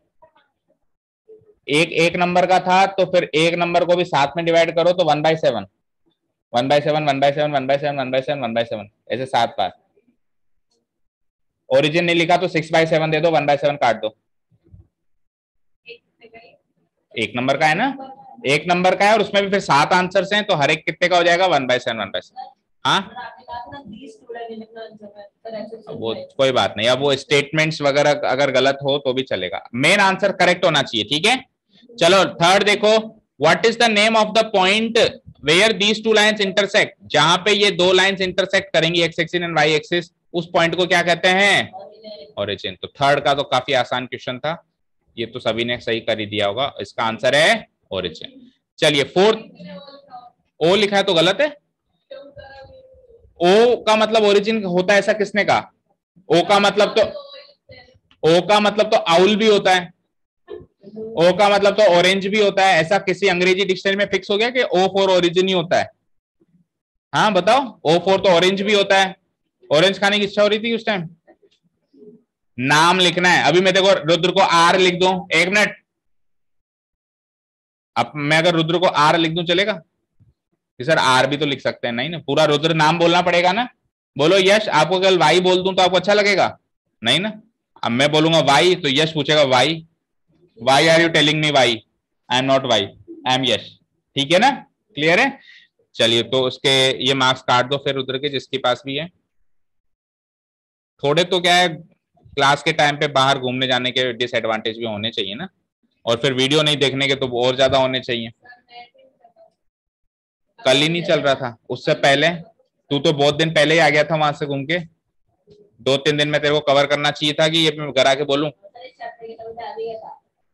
एक नंबर का था तो फिर एक नंबर को भी 7 में डिवाइड करो तो 1/7, 1/7, 1/7, 1/7, 1/7, 1/7, ऐसे 7 बार। ओरिजिन नहीं लिखा तो 6/7 दे दो, 1/7 काट दो। एक नंबर का है ना, एक नंबर का है और उसमें भी फिर 7 आंसर्स हैं, तो हर एक कितने का हो जाएगा? 1/7, 1/7। हाँ वो कोई बात नहीं, अब वो स्टेटमेंट्स वगैरह अगर गलत हो तो भी चलेगा, मेन आंसर करेक्ट होना चाहिए। ठीक है, चलो थर्ड देखो, what is the name of the point where these two lines intersect. जहां पे ये दो लाइंस इंटरसेक्ट करेंगी X axis and Y axis, उस पॉइंट को क्या कहते हैं? ओरिजिन। तो थर्ड का तो काफी आसान क्वेश्चन था, ये तो सभी ने सही कर ही दिया होगा, इसका आंसर है ओरिजिन। चलिए फोर्थ, ओ लिखा है तो गलत है, ओ का मतलब ओरिजिन होता है ऐसा किसने कहा? ओ का मतलब तो, ओ का मतलब तो आउल भी होता है, ओ का मतलब तो ऑरेंज भी होता है, ऐसा किसी अंग्रेजी डिक्शनरी में फिक्स हो गया कि ओ फॉर ओरिजिन ही होता है? हाँ बताओ, ओ फॉर तो ऑरेंज भी होता है, ऑरेंज खाने की इच्छा हो रही थी उस टाइम। नाम लिखना है, अभी मैं देखो रुद्र को आर लिख दूं, एक मिनट, अब मैं अगर रुद्र को आर लिख दूं चलेगा कि सर आर भी तो लिख सकते हैं? नहीं ना, पूरा रुद्र नाम बोलना पड़ेगा ना। बोलो यश, आपको कल वाई बोल दूं तो आपको अच्छा लगेगा? नहीं ना, अब मैं बोलूंगा वाई तो यश पूछेगा why, why are you telling me why, I am not why, I am Yash. ठीक है ना, क्लियर है? चलिए तो उसके ये मार्क्स काट दो फिर रुद्र के, जिसके पास भी है। थोड़े तो क्या है, क्लास के टाइम पे बाहर घूमने जाने के डिसएडवांटेज भी होने चाहिए ना, और फिर वीडियो नहीं देखने के तो और ज्यादा होने चाहिए। कल ही नहीं चल रहा था, उससे पहले तू तो बहुत दिन पहले ही आ गया था वहां से घूम के, 2-3 दिन में तेरे को कवर करना चाहिए था कि ये मैं घर आके बोलूं।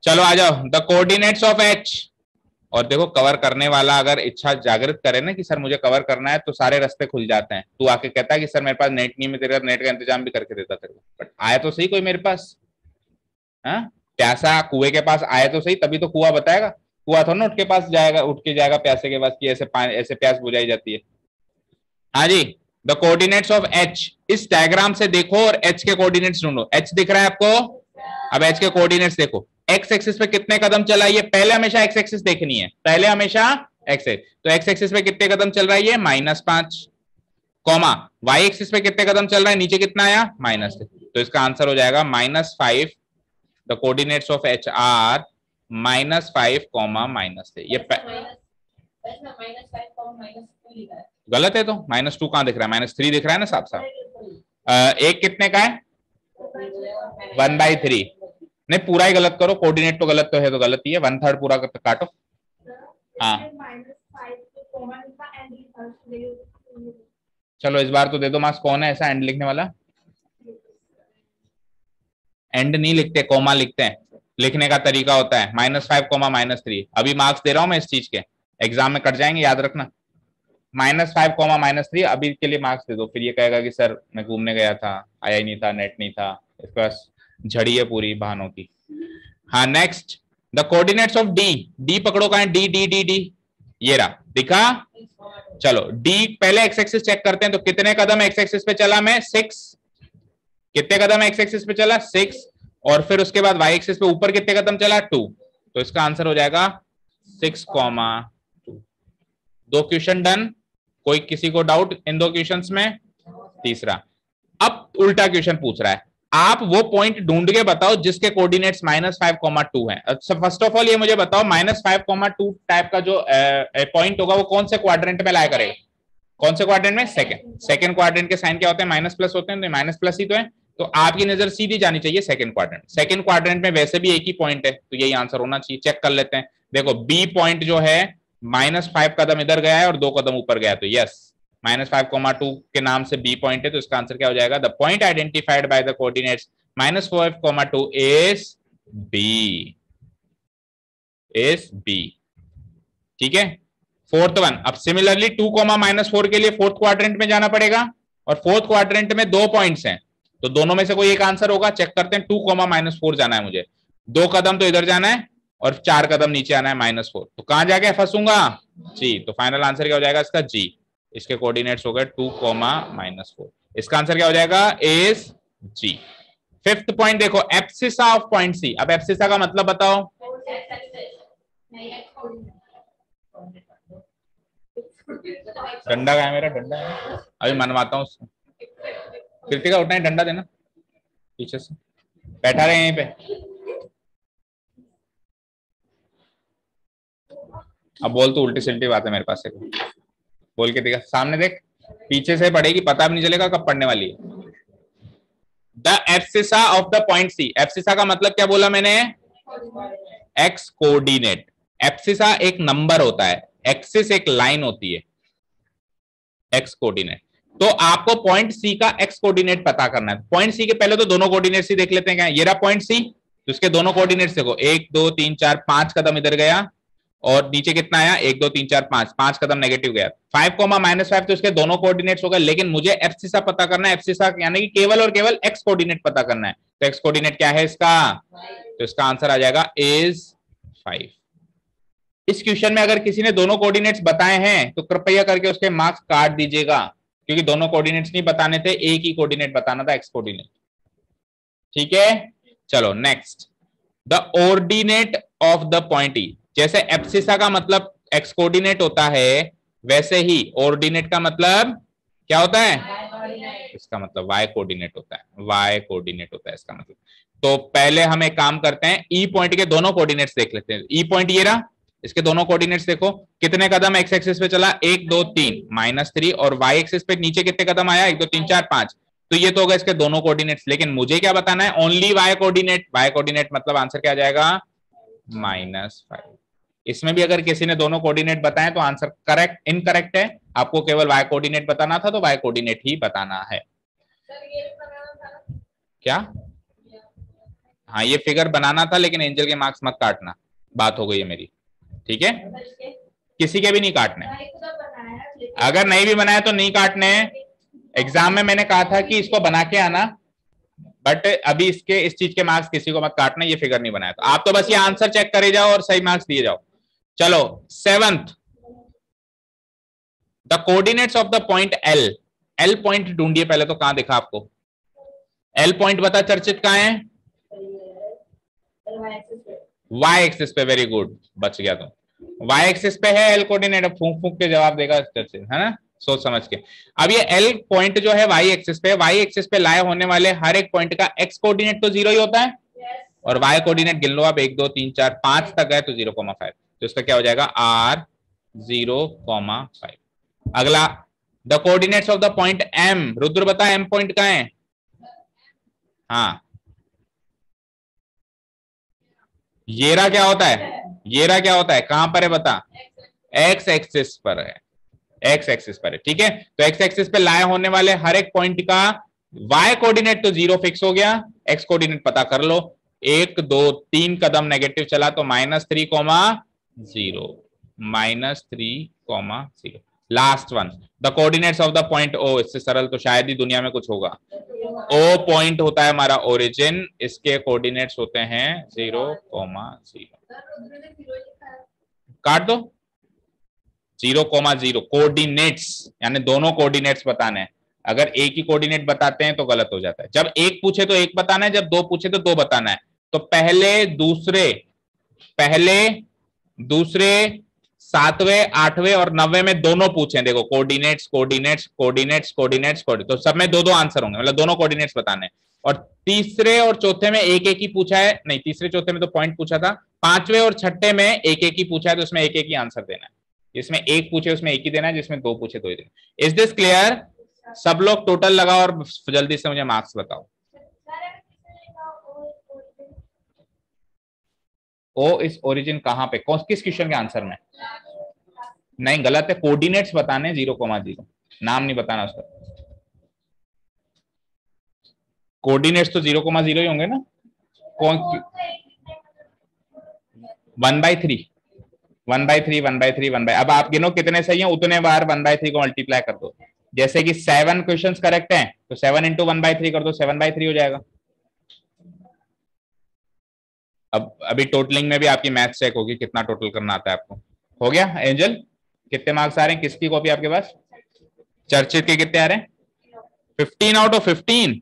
चलो आ जाओ, द कोऑर्डिनेट्स ऑफ एच। और देखो कवर करने वाला अगर इच्छा जागृत करे ना कि सर मुझे कवर करना है, तो सारे रास्ते खुल जाते हैं। तू आके कहता है कि सर मेरे पास नेट नहीं है, मैं तेरे नेट का इंतजाम भी करके देता तेरे को, बट आया तो सही कोई मेरे पास। हाँ, प्यासा कुएं के पास आया तो सही, तभी तो कुआं बताएगा। कुआं थोड़ा ना उठ के जाएगा प्यासे के पास कि ऐसे ऐसे प्यास बुझाई जाती है। हाँ जी, द कोऑर्डिनेट्स ऑफ एच, इस डायग्राम से देखो और एच के कोऑर्डिनेट्स ढूंढो। एच दिख रहा है आपको, अब एच के कोऑर्डिनेट्स देखो। एक्स एक्सिस पे कितने कदम चला, ये पहले हमेशा एक्स एक्सिस देखनी है, पहले हमेशा एक्स एक्सिस। तो एक्स एक्सिस पे कितने कदम चल रहा है, ये -5, कॉमा वाई एक्सिस पे कितने कदम चल रहा है, नीचे कितना आया -3। तो इसका आंसर हो जाएगा -5। The coordinates of H R -5, -3। ये गलत है, तो -2 कहां दिख रहा है, -3 दिख रहा है ना साफ साफ। एक कितने का है, 1/3। नहीं पूरा ही गलत करो, कोऑर्डिनेट तो गलत तो है, तो गलत ही है, 1/3 पूरा काटो। हाँ चलो इस बार तो दे दो मार्क्स। कौन है ऐसा एंड लिखने वाला, एंड नहीं लिखते, कोमा लिखते हैं, लिखने का तरीका होता है -5, -3। अभी मार्क्स दे रहा हूं मैं इस चीज के, एग्जाम में कट जाएंगे, याद रखना। -5, -3 अभी के लिए मार्क्स दे दो, फिर ये कहेगा कि सर मैं घूमने गया था, आया ही नहीं था, नेट नहीं था, इसके पास झड़ी है पूरी बहानों की। हाँ next, the coordinates of D, D पकड़ो, कहां है डी, डी डी डी, ये रहा, दिखा। चलो डी पहले एक्स एक्सिस चेक करते हैं, तो कितने कदम एक्स एक्सिस पे चला मैं, 6। कितने कदम एक्स एक्सिस पे चला, 6। और फिर उसके बाद वाई एक्सिस पे ऊपर कितने कदम चला, 2। तो इसका आंसर हो जाएगा 6,2। दो क्वेश्चन डन। कोई किसी को डाउट इन दो क्वेश्चंस में। तीसरा, अब उल्टा क्वेश्चन पूछ रहा है, आप वो पॉइंट ढूंढ के बताओ जिसके कोऑर्डिनेट्स -5,2 है। अच्छा फर्स्ट ऑफ ऑल ये मुझे बताओ, -5,2 टाइप का जो पॉइंट होगा वो कौन से क्वाड्रेंट में लाया करेगा, कौन से क्वाड्रेंट में, सेकंड क्वाड्रेंट के साइन क्या होते हैं, माइनस प्लस होते हैं, तो माइनस प्लस ही तो है। तो आपकी नजर सीधी जानी चाहिए सेकंड क्वाड्रेंट। सेकंड क्वाड्रेंट में वैसे भी एक ही पॉइंट है, तो यही आंसर होना चाहिए। चेक कर लेते हैं, देखो बी पॉइंट जो है -5 कदम इधर गया है और 2 कदम ऊपर गया, तो यस -5,2 के नाम से बी पॉइंट है। तो इसका आंसर क्या हो जाएगा, the point identified by the coordinates -5,2 is B, is B. ठीक है, फोर्थ वन। अब सिमिलरली 2, -4 के लिए फोर्थ क्वाड्रेंट में जाना पड़ेगा, और फोर्थ क्वाड्रेंट में 2 पॉइंट्स हैं, तो दोनों में से कोई एक आंसर होगा। चेक करते हैं, 2, -4 जाना है मुझे, 2 कदम तो इधर जाना है और 4 कदम नीचे आना है, -4। तो कहां जाके फंसूंगा, जी। तो फाइनल आंसर क्या हो जाएगा इसका, जी। इसके कोऑर्डिनेट्स हो गए 2, -4। इसका आंसर क्या हो जाएगा, इज जी। फिफ्थ पॉइंट देखो, एब्सिसा ऑफ पॉइंट सी। अब एब्सिसा का मतलब बताओ, डंडा का है मेरा, डंडा है अभी मनवाता हूँ उसको। कृतिका उठना है, डंडा देना पीछे से, बैठा रहे यहीं पे। अब बोल, तो उल्टी सिल्टी बात है मेरे पास, बोल के दिखा, सामने देख, पीछे से पड़ेगी, पता भी नहीं चलेगा कब पढ़ने वाली है। The abscissa of the point C. Abscissa का मतलब क्या बोला मैंने, एक्स कोऑर्डिनेट। एब्सिसा एक नंबर होता है, एक्सिस एक लाइन होती है, एक्स कोऑर्डिनेट। तो आपको पॉइंट सी का एक्स कोऑर्डिनेट पता करना है। पॉइंट सी के पहले तो दोनों कोऑर्डिनेट्स ही देख लेते हैं। क्या ये रहा पॉइंट सी, तो इसके दोनों कोऑर्डिनेट्स देखो, 1, 2, 3, 4, 5 कदम इधर गया, और नीचे कितना आया, 1, 2, 3, 4, 5 कदम नेगेटिव गया। 5, -5 तो इसके दोनों कोऑर्डिनेट्स हो गए, लेकिन मुझे एब्सिसा पता करना है। एब्सिसा यानी कि केवल और केवल एक्स कोऑर्डिनेट पता करना है। तो एक्स कोऑर्डिनेट क्या है इसका, तो इसका आंसर आ जाएगा इज 5। इस क्वेश्चन में अगर किसी ने दोनों कोऑर्डिनेट्स बताए हैं तो कृपया करके उसके मार्क्स काट दीजिएगा, क्योंकि दोनों कोऑर्डिनेट्स नहीं बताने थे, एक ही कोऑर्डिनेट बताना था, एक्स कोऑर्डिनेट। ठीक है, चलो next, the ordinate of the point ई। जैसे एब्सिसा का मतलब एक्स कोऑर्डिनेट होता है, वैसे ही ऑर्डिनेट का मतलब क्या होता है, इसका मतलब वाई कोऑर्डिनेट होता है, वाई कोऑर्डिनेट होता है इसका मतलब। तो पहले हम एक काम करते हैं, ई पॉइंट के दोनों कोऑर्डिनेट्स देख लेते हैं। ई पॉइंट ये रहा, इसके दोनों कोऑर्डिनेट्स देखो, कितने कदम एक्स एक्सिस पे चला, 1, 2, 3, -3, और वाई एक्सिस पे नीचे कितने कदम आया, 1, 2, 3, 4, 5। तो ये तो होगा इसके दोनों कोऑर्डिनेट्स, लेकिन मुझे क्या बताना है, only Y coordinate. Y coordinate मतलब आंसर क्या आ जाएगा, -5। इसमें भी अगर किसी ने दोनों कोऑर्डिनेट बताए तो आंसर करेक्ट इनकरेक्ट है। आपको केवल वाई कोऑर्डिनेट बताना था, तो वाई कोऑर्डिनेट ही बताना है। क्या, हाँ ये फिगर बनाना था, लेकिन एंजल के मार्क्स मत काटना, बात हो गई है मेरी। ठीक है, किसी के भी नहीं काटने, अगर नहीं भी बनाया तो नहीं काटने। एग्जाम में मैंने कहा था कि इसको बना के आना, बट अभी इसके इस चीज के मार्क्स किसी को मत काटना, ये फिगर नहीं बनाया। तो आप तो बस ये आंसर चेक करे जाओ और सही मार्क्स दिए जाओ। चलो seventh, the coordinates of the point L, L point ढूंढिए पहले तो, कहां दिखा आपको एल पॉइंट, बता चर्चित कहां है? वाई एक्सिस पे, वेरी गुड, बच गया तुम। वाई एक्सिस पे है एल कोऑर्डिनेट, फूंक फूंक के जवाब देगा चर्चित, है ना, सोच समझ के। अब ये एल पॉइंट जो है वाई एक्सिस पे, वाई एक्सिस पे लाए होने वाले हर एक पॉइंट का एक्स कोऑर्डिनेट तो 0 ही होता है, और वाई कोऑर्डिनेट गिन लो आप, 1 2 3 4 5 तक है तो 0,5, तो इसका क्या हो जाएगा आर 0,5। अगला, the coordinates of the point M, Rudra बता एम पॉइंट कहां है? हाँ, येरा क्या होता है? येरा क्या होता है, कहां पर है बता? एक्स एक्सिस पर है, एक्स एक्सिस पर है, ठीक है। तो एक्स एक्सिस पे लाए होने वाले हर एक पॉइंट का वाई कोऑर्डिनेट तो 0 फिक्स हो गया, एक्स कोऑर्डिनेट पता कर लो। 1 2 3 कदम नेगेटिव चला तो -3,0, -3,0। Last one, the coordinates of the point O, इससे सरल तो शायद ही दुनिया में कुछ होगा। ओ पॉइंट होता है हमारा ओरिजिन, इसके कोऑर्डिनेट्स होते हैं 0,0। काट दो, 0,0 कोऑर्डिनेट्स, यानी दोनों कोऑर्डिनेट्स बताने हैं। अगर एक ही कोऑर्डिनेट बताते हैं तो गलत हो जाता है, जब एक पूछे तो एक बताना है, जब दो पूछे तो दो बताना है। तो पहले दूसरे 7वें 8वें और 9वें में दोनों पूछे, देखो coordinates coordinates coordinates coordinates coordinates, तो सब में दो दो आंसर होंगे, मतलब दोनों कोऑर्डिनेट्स बताने। और तीसरे और चौथे में एक एक ही पूछा है, नहीं तीसरे चौथे में तो पॉइंट पूछा था, 5वें और 6ठे में एक एक ही पूछा है, तो उसमें एक एक ही आंसर देना है। जिसमें एक पूछे उसमें एक ही देना है, जिसमें दो पूछे तो ही देना। Is this clear? सब लोग टोटल लगाओ और जल्दी से मुझे मार्क्स बताओ। ओ इस ओरिजिन कहां पे, कौन किस क्वेश्चन के आंसर में? नहीं गलत है, कोऑर्डिनेट्स बताने 0,0, नाम नहीं बताना उसका। कोऑर्डिनेट्स तो 0,0 ही होंगे ना। कौन 1/3 1/3 1/3 1/, अब आप गिनो कितने सही हैं, उतने बार 1/3 को मल्टीप्लाई कर दो। जैसे कि 7 क्वेश्चंस करेक्ट हैं तो 7 इंटू 1/3 कर दो, 7/3 हो जाएगा। अब अभी टोटलिंग में भी आपकी मैथ चेक होगी, कितना टोटल करना आता है आपको। हो गया एंजल? कितने मार्क्स आ रहे हैं, किसकी कॉपी आपके पास? चर्चित के कितने आ रहे हैं? 15 out of 15।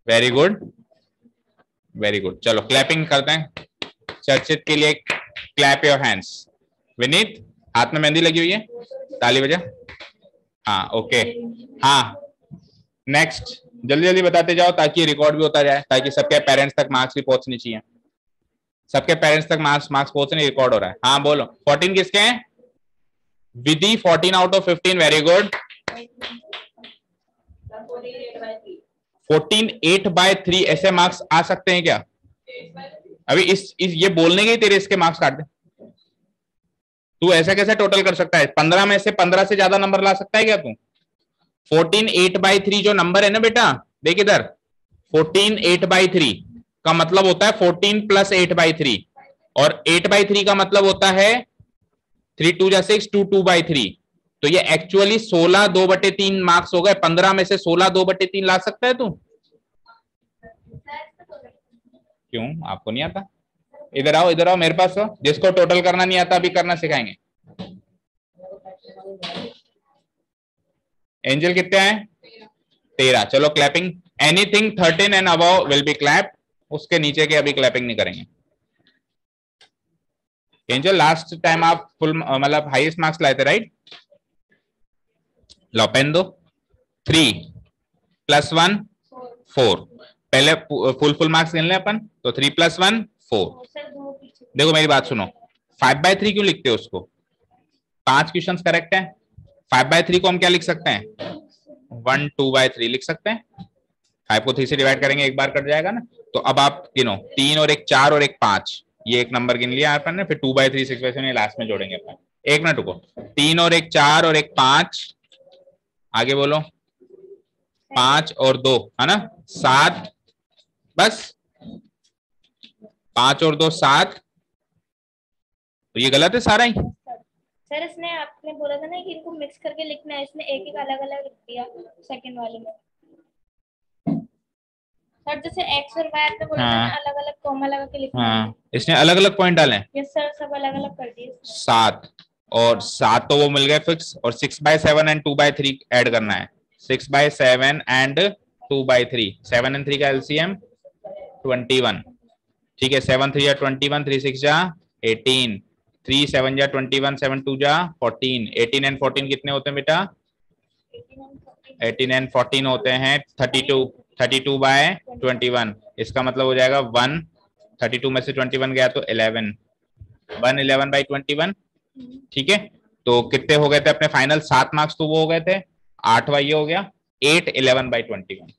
Very good, very good. चलो क्लैपिंग करते हैं चर्चित के लिए, क्लैप योर हैंड्स। विनीत हाथ में मेहंदी लगी हुई है, ताली बजा। हाँ ओके, हाँ नेक्स्ट, जल्दी जल्दी बताते जाओ ताकि रिकॉर्ड भी होता जाए, ताकि सबके पेरेंट्स तक मार्क्स भी पहुंचनी चाहिए, सबके पेरेंट्स तक मार्क्स पहुंचने, रिकॉर्ड हो रहा है। हाँ बोलो, 14 किसके हैं? विधि 14 आउट ऑफ 15, वेरी गुड। 14 8/3 ऐसे मार्क्स आ सकते हैं क्या? अभी इस ये बोलने के तेरे इसके मार्क्स काट दे, तू ऐसा कैसे टोटल कर सकता है? 15 में से 15 से ज्यादा नंबर ला सकता है क्या तू? 14 8/3 जो नंबर है ना बेटा, देख इधर, 14 8/3 का मतलब होता है 14 प्लस 8/3, और 8/3 का मतलब होता है 3 2 जा 6 2 2/3। तो ये एक्चुअली 16 2/3 मार्क्स हो गए। 15 में से 16 2/3 ला सकता है तू? क्यों, आपको नहीं आता? इधर आओ मेरे पास, जिसको टोटल करना नहीं आता अभी करना सिखाएंगे। एंजल कितने आए? 13। चलो clapping, anything 13 and above will be clap, उसके नीचे के अभी क्लैपिंग नहीं करेंगे। एंजल लास्ट टाइम आप फुल मतलब हाईएस्ट मार्क्स लाए थे राइट? लो पेन दो। 3 + 1 4, पहले फुल मार्क्स गिन ले अपन, तो 3 + 1 4। देखो मेरी बात सुनो, 5/3 क्यों लिखते हो उसको? 5 क्वेश्चन करेक्ट है, 5/3 को हम क्या लिख सकते हैं? 1 2/3 लिख सकते हैं। 5 को 3 से डिवाइड करेंगे, एक बार कट जाएगा ना। तो अब आप गिनो, 3 और 1 4 और 1 5, ये एक नंबर गिन लिया अपन ने, फिर 2/3 6/3 लास्ट में जोड़ेंगे अपन। एक मिनट रुको, 3 और 1 4 और 1 5, आगे बोलो, 5 और 2 है ना 7, बस 5 और 2 7, तो ये गलत है सारा ही। सर इसने आपने बोला था ना कि इनको मिक्स करके लिखना है, इसने एक एक अलग अलग लिख दिया सेकंड वाले में। सर जैसे एक्स और वाई पे बोला था हाँ ना अलग अलग कॉमा लगा के लिखना है। हाँ, इसने अलग अलग पॉइंट डाले हैं। यस सर, सब अलग अलग कर दिए इसने। 7 और 7 तो वो मिल गए फिक्स, और 6/7 एंड 2/3 ऐड करना है। 6/7 एंड 2/3, 7 एंड 3 का एलसीएम 21। ठीक है, 7 3 जा 21, 3 6 जा 18, 3 7 जा 21, 7 2 जा 14, 18 एंड 14 कितने होते हैं बेटा? 18 एंड 14 होते हैं 32, 32/21। इसका मतलब हो जाएगा 1, 32 में से 21 गया तो 11, 111/21। ठीक है, तो कितने हो गए थे अपने फाइनल? 7 मार्क्स तो वो हो गए थे, 8वां ये हो गया, 811/21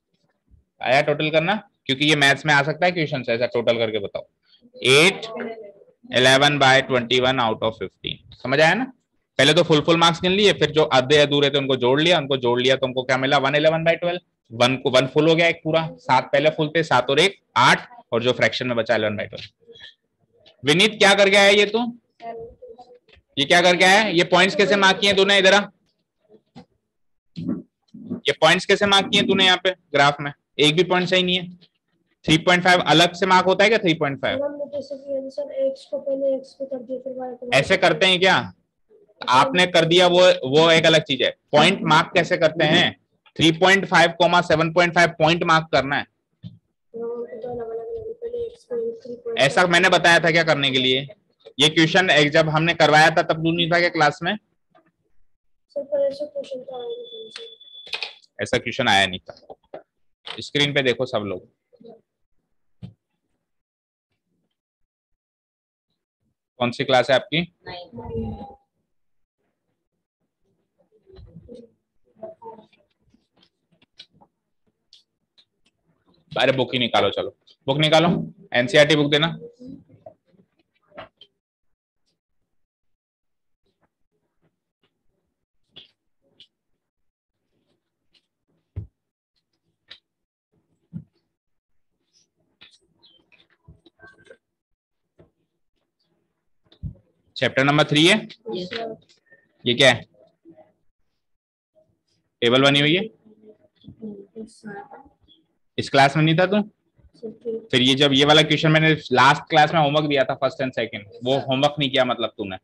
आया टोटल करना, क्योंकि ये मैथ्स में आ सकता है क्वेश्चन ऐसा टोटल करके बताओ। 811/21 आउट ऑफ 15। समझ आया ना? पहले तो फुल मार्क्स गिन लिए, फिर जो आधे अधूरे थे उनको जोड़ लिया, तो हमको क्या मिला? 111/12। 1 फुल हो गया एक पूरा, 7 पहले फुल थे, 7 और 1 8, और जो फ्रैक्शन में बचा 11/12। विनीत क्या करके आया ये? तू ये क्या करके आया? ये पॉइंट्स कैसे मार्क किए तूने? इधर आ, ये पॉइंट्स कैसे मार्क किए तूने यहाँ पे ग्राफ में? एक भी पॉइंट सही नहीं है। 3.5 अलग से मार्क होता है क्या? 3.5 ऐसे करते हैं क्या? आपने कर दिया वो एक अलग चीज है। पॉइंट मार्क कैसे करते हैं? 3.5, 7.5 पॉइंट मार्क करना है। ऐसा मैंने बताया था क्या करने के लिए? ये क्वेश्चन जब हमने करवाया था तब नहीं था क्या क्लास में? ऐसा क्वेश्चन आया नहीं था। स्क्रीन पे देखो सब लोग, कौन सी क्लास है आपकी? अरे बुक ही निकालो, चलो बुक निकालो, एनसीईआरटी बुक देना। चैप्टर नंबर 3 है। ये क्या है? टेबल बनी हुई है, इस क्लास में नहीं था तू? फिर ये जब ये वाला क्वेश्चन मैंने लास्ट क्लास में होमवर्क दिया था फर्स्ट एंड सेकंड, वो होमवर्क नहीं किया मतलब तूने?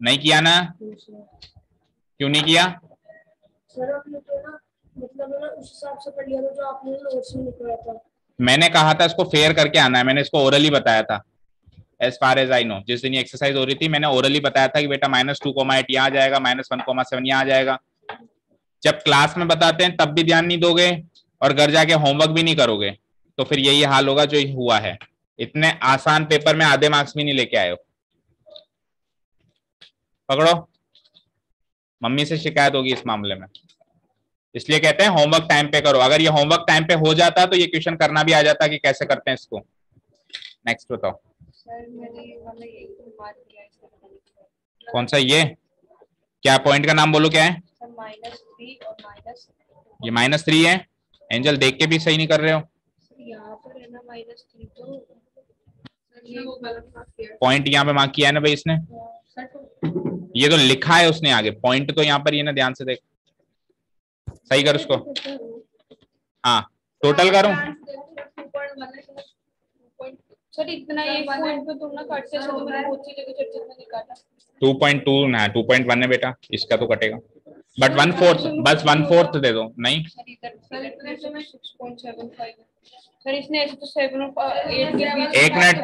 नहीं किया ना? क्यों नहीं किया? सर आपने तो ना मतलब ना उस हिसाब से पढ़ लिया था जो आपने नोट्स में लिखवाया था। मैंने कहा था इसको फेयर करके आना है, मैंने इसको ओरली बताया था। As far as I know, जिस दिन ये एक्सरसाइज हो रही थी मैंने ओरली बताया था कि बेटा -2,8 यहाँ आ जाएगा, -1,7 यहाँ आ जाएगा। जब क्लास में बताते हैं तब भी ध्यान नहीं दोगे और घर जाके होमवर्क भी नहीं करोगे, तो फिर यही हाल होगा जो हुआ है। इतने आसान पेपर में आधे मार्क्स भी नहीं लेके आए हो। पकड़ो, मम्मी से शिकायत होगी इस मामले में। इसलिए कहते हैं होमवर्क टाइम पे करो। अगर ये होमवर्क टाइम पे हो जाता तो ये क्वेश्चन करना भी आ जाता कि कैसे करते हैं इसको। नेक्स्ट बताओ। सर मैंने वाला यही तो मार दिया इसका। कौन सा ये? क्या पॉइंट का नाम बोलो क्या है? सर -3 और माइनस, ये -3 है। एंजल देख के भी सही नहीं कर रहे हो। यहाँ पर है ना -3 तो ये वो गलत मार्क किया। पॉइंट यहाँ पे मार्क किया है ना भाई इसने, सर तो ये तो लिखा है उसने आगे, पॉइंट तो यहाँ पर ये ना, ध्यान से देख, सही कर उसको। हाँ टोटल करो। सर इतना एक पॉइंट पे तुम ना काटते हो तो मैंने बहुत सी जगह चर्चा में नहीं काटा। 2.2 ना 2.1 है बेटा, इसका तो कटेगा, बट 1/4, बस 1/4 दे दो। नहीं सर इधर सर इतने से मैं 6.75 सर इसने ऐसे तो 7 और 8 के बीच एक मिनट,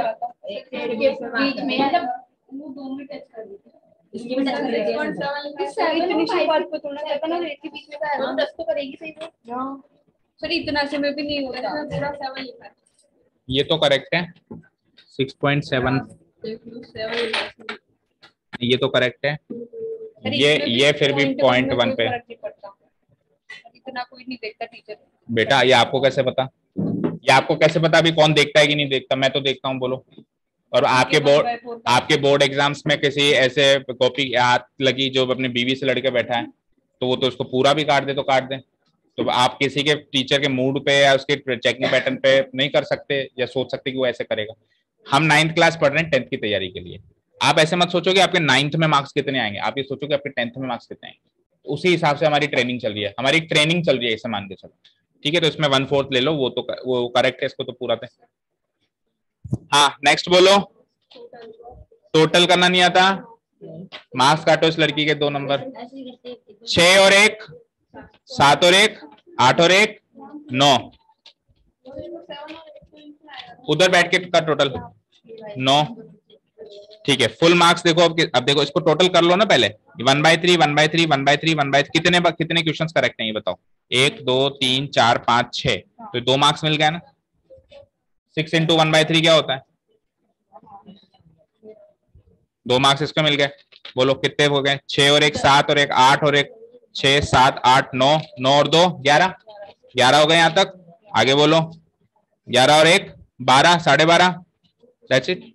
बीच में मतलब वो दोनों में टच कर देते हैं। इसके में टच कर देते हैं। सर इतनी सी बात पे थोड़ा कहता ना 8 के बीच में का 10 तो करेगी सही वो। हां सर इतना से में भी नहीं होता, पूरा 7 लिखा है। ये तो करेक्ट है 6.7, ये तो करेक्ट है। ये फिर भी 0.1 पे इतना कोई नहीं देखता टीचर। बेटा ये आपको कैसे पता? ये आपको कैसे पता अभी कौन देखता है कि नहीं देखता? मैं तो देखता हूँ, बोलो। और आपके बोर्ड एग्जाम्स में किसी ऐसे कॉपी हाथ लगी जो अपनी बीवी से लड़के बैठा है, तो वो तो उसको पूरा भी काट दे तो काट दे। तो आप किसी के टीचर के मूड पे या उसके चेकिंग पैटर्न पे नहीं कर सकते या सोच सकते कि वो ऐसे करेगा। हम 9th क्लास पढ़ रहे हैं 10th की तैयारी के लिए। आप ऐसे मत सोचो कि आपके 9th में मार्क्स कितने आएंगे, आप ये सोचो कि आपके 10th में मार्क्स कितने आएंगे। उसी हिसाब से हमारी ट्रेनिंग चल रही है, हमारी ट्रेनिंग चल रही है, इसे मान के चलो। ठीक है, तो इसमें 1/4 ले लो, वो करेक्ट है, इसको तो पूरा थे। हाँ नेक्स्ट बोलो। टोटल करना नहीं आता, मार्क्स काटो इस लड़की के 2 नंबर, 6 और 1, 7 और 1, 8 और 1, 9। उधर बैठ के का टोटल 9। ठीक है, फुल मार्क्स देखो। अब देखो इसको टोटल कर लो ना पहले। 1/3 1/3 1/3 1/3 कितने क्वेश्चंस करेक्ट हैं ये बताओ। 1 2 3 4 5 6, तो 2 मार्क्स मिल गया ना। 6 इंटू 1/3 क्या होता है? 2 मार्क्स इसको मिल गए। बोलो कितने हो गए? 6 और 1 7 और 1 8 और 1 6 7 8 9, 9 और 2 11, 11 हो गए यहाँ तक। आगे बोलो। 11 और 1 12, 12.5। That's it.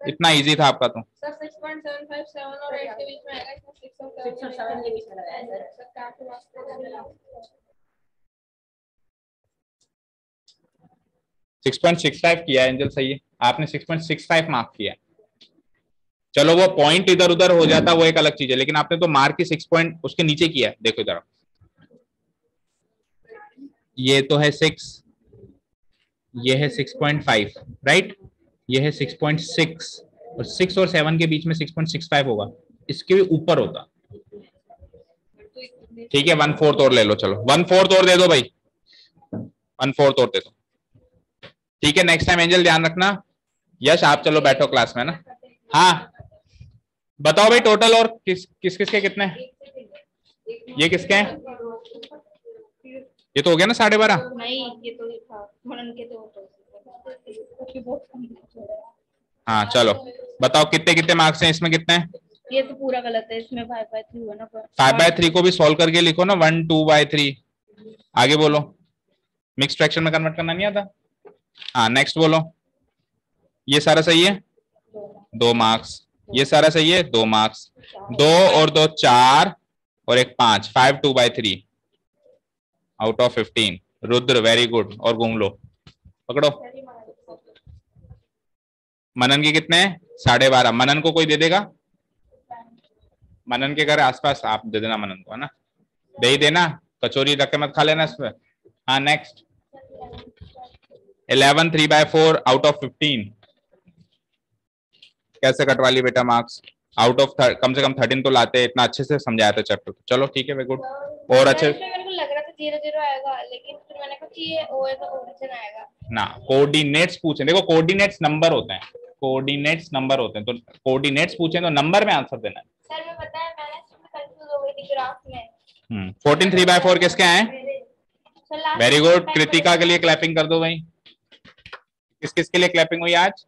इतना इजी था आपका तो। सर 6.75 7 और 8 के बीच में आएगा, इसमें 6 और 7 के बीच में लगाया सर। 6.65 किया एंजल, सही है। आपने 6.65 मार्क किया। चलो वो पॉइंट इधर उधर हो जाता वो एक अलग चीज है, लेकिन आपने तो मार्क की 6 पॉइंट उसके नीचे किया है। देखो इधर, ये तो है 6, ये है 6.5 राइट, ये है 6.6 और 6 और 7 के बीच में 6.65 होगा, इसके भी ऊपर होता। ठीक है, 1/4 और ले लो। चलो 1/4 और दे दो भाई, 1/4 और दे दो। ठीक है, नेक्स्ट टाइम एंजल ध्यान रखना। यश आप चलो बैठो क्लास में ना। हाँ बताओ भाई टोटल और किस किसके कितने? ये किसके हैं? ये तो हो गया ना 12.5। नहीं ये तो था मनन के तो हाँ चलो बताओ कितने कितने मार्क्स हैं इसमें, कितने हैं? ये तो पूरा गलत है, इसमें 5/3 हुआ ना। 5/3 को भी सॉल्व करके लिखो ना, 1 2/3। आगे बोलो। मिक्स फ्रैक्शन में कन्वर्ट करना नहीं आता। हाँ नेक्स्ट बोलो। ये सारा सही है, 2 मार्क्स। ये सारा सही है, 2 मार्क्स। 2 और 2 4 और 1 5, 5 2/3 out of 15। Rudra very good, और घूम लो, पकड़ो। मनन के कितने हैं? 12.5। मनन को कोई दे देगा? मनन के घर आसपास आप दे देना मनन को, है ना, दे ही देना, कचौरी रख के मत खा लेना इसमें। हाँ नेक्स्ट। 11 3/4 out of 15। कैसे कटवा ली बेटा मार्क्स? आउट ऑफ कम से कम 13 तो लाते, इतना अच्छे से समझाया था चैप्टर। चलो ठीक है, वेरी गुड। और अच्छे मेरे को लग रहा था 0 0 आएगा, लेकिन फिर मैंने कहा कि ये ओ है तो ओरिजिन आएगा ना। कोऑर्डिनेट्स पूछे, देखो कोऑर्डिनेट्स नंबर होते हैं, कोऑर्डिनेट्स नंबर होते हैं, तो कोऑर्डिनेट्स पूछे तो नंबर में आंसर देना है। सर मैं पता है मैंने कंफ्यूज हो गई थी ग्राफ में। 14 3/4 किसके हैं? Very good. कृतिका के लिए क्लैपिंग कर दो भाई। किस किस के लिए क्लैपिंग हुई आज?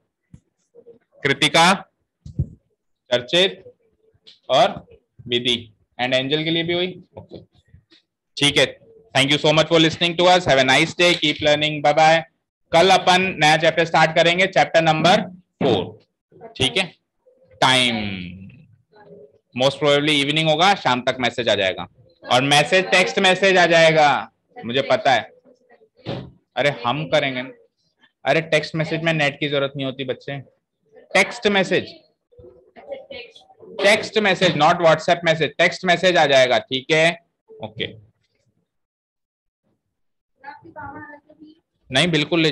कृतिका, चर्चित और विधि, एंड एंजल के लिए भी हुई। ठीक है, thank you so much for listening to us. Have a nice day, keep learning, bye bye. कल अपन नया चैप्टर स्टार्ट करेंगे, चैप्टर नंबर 4। ठीक है, टाइम मोस्ट प्रोबेबली इवनिंग होगा, शाम तक मैसेज आ जाएगा, और मैसेज टेक्स्ट मैसेज आ जाएगा, मुझे पता है। अरे हम करेंगे ना। अरे टेक्स्ट मैसेज में नेट की जरूरत नहीं होती बच्चे। Text message, text message, not WhatsApp message, text message आ जाएगा। ठीक है, ओके। नहीं बिल्कुल ले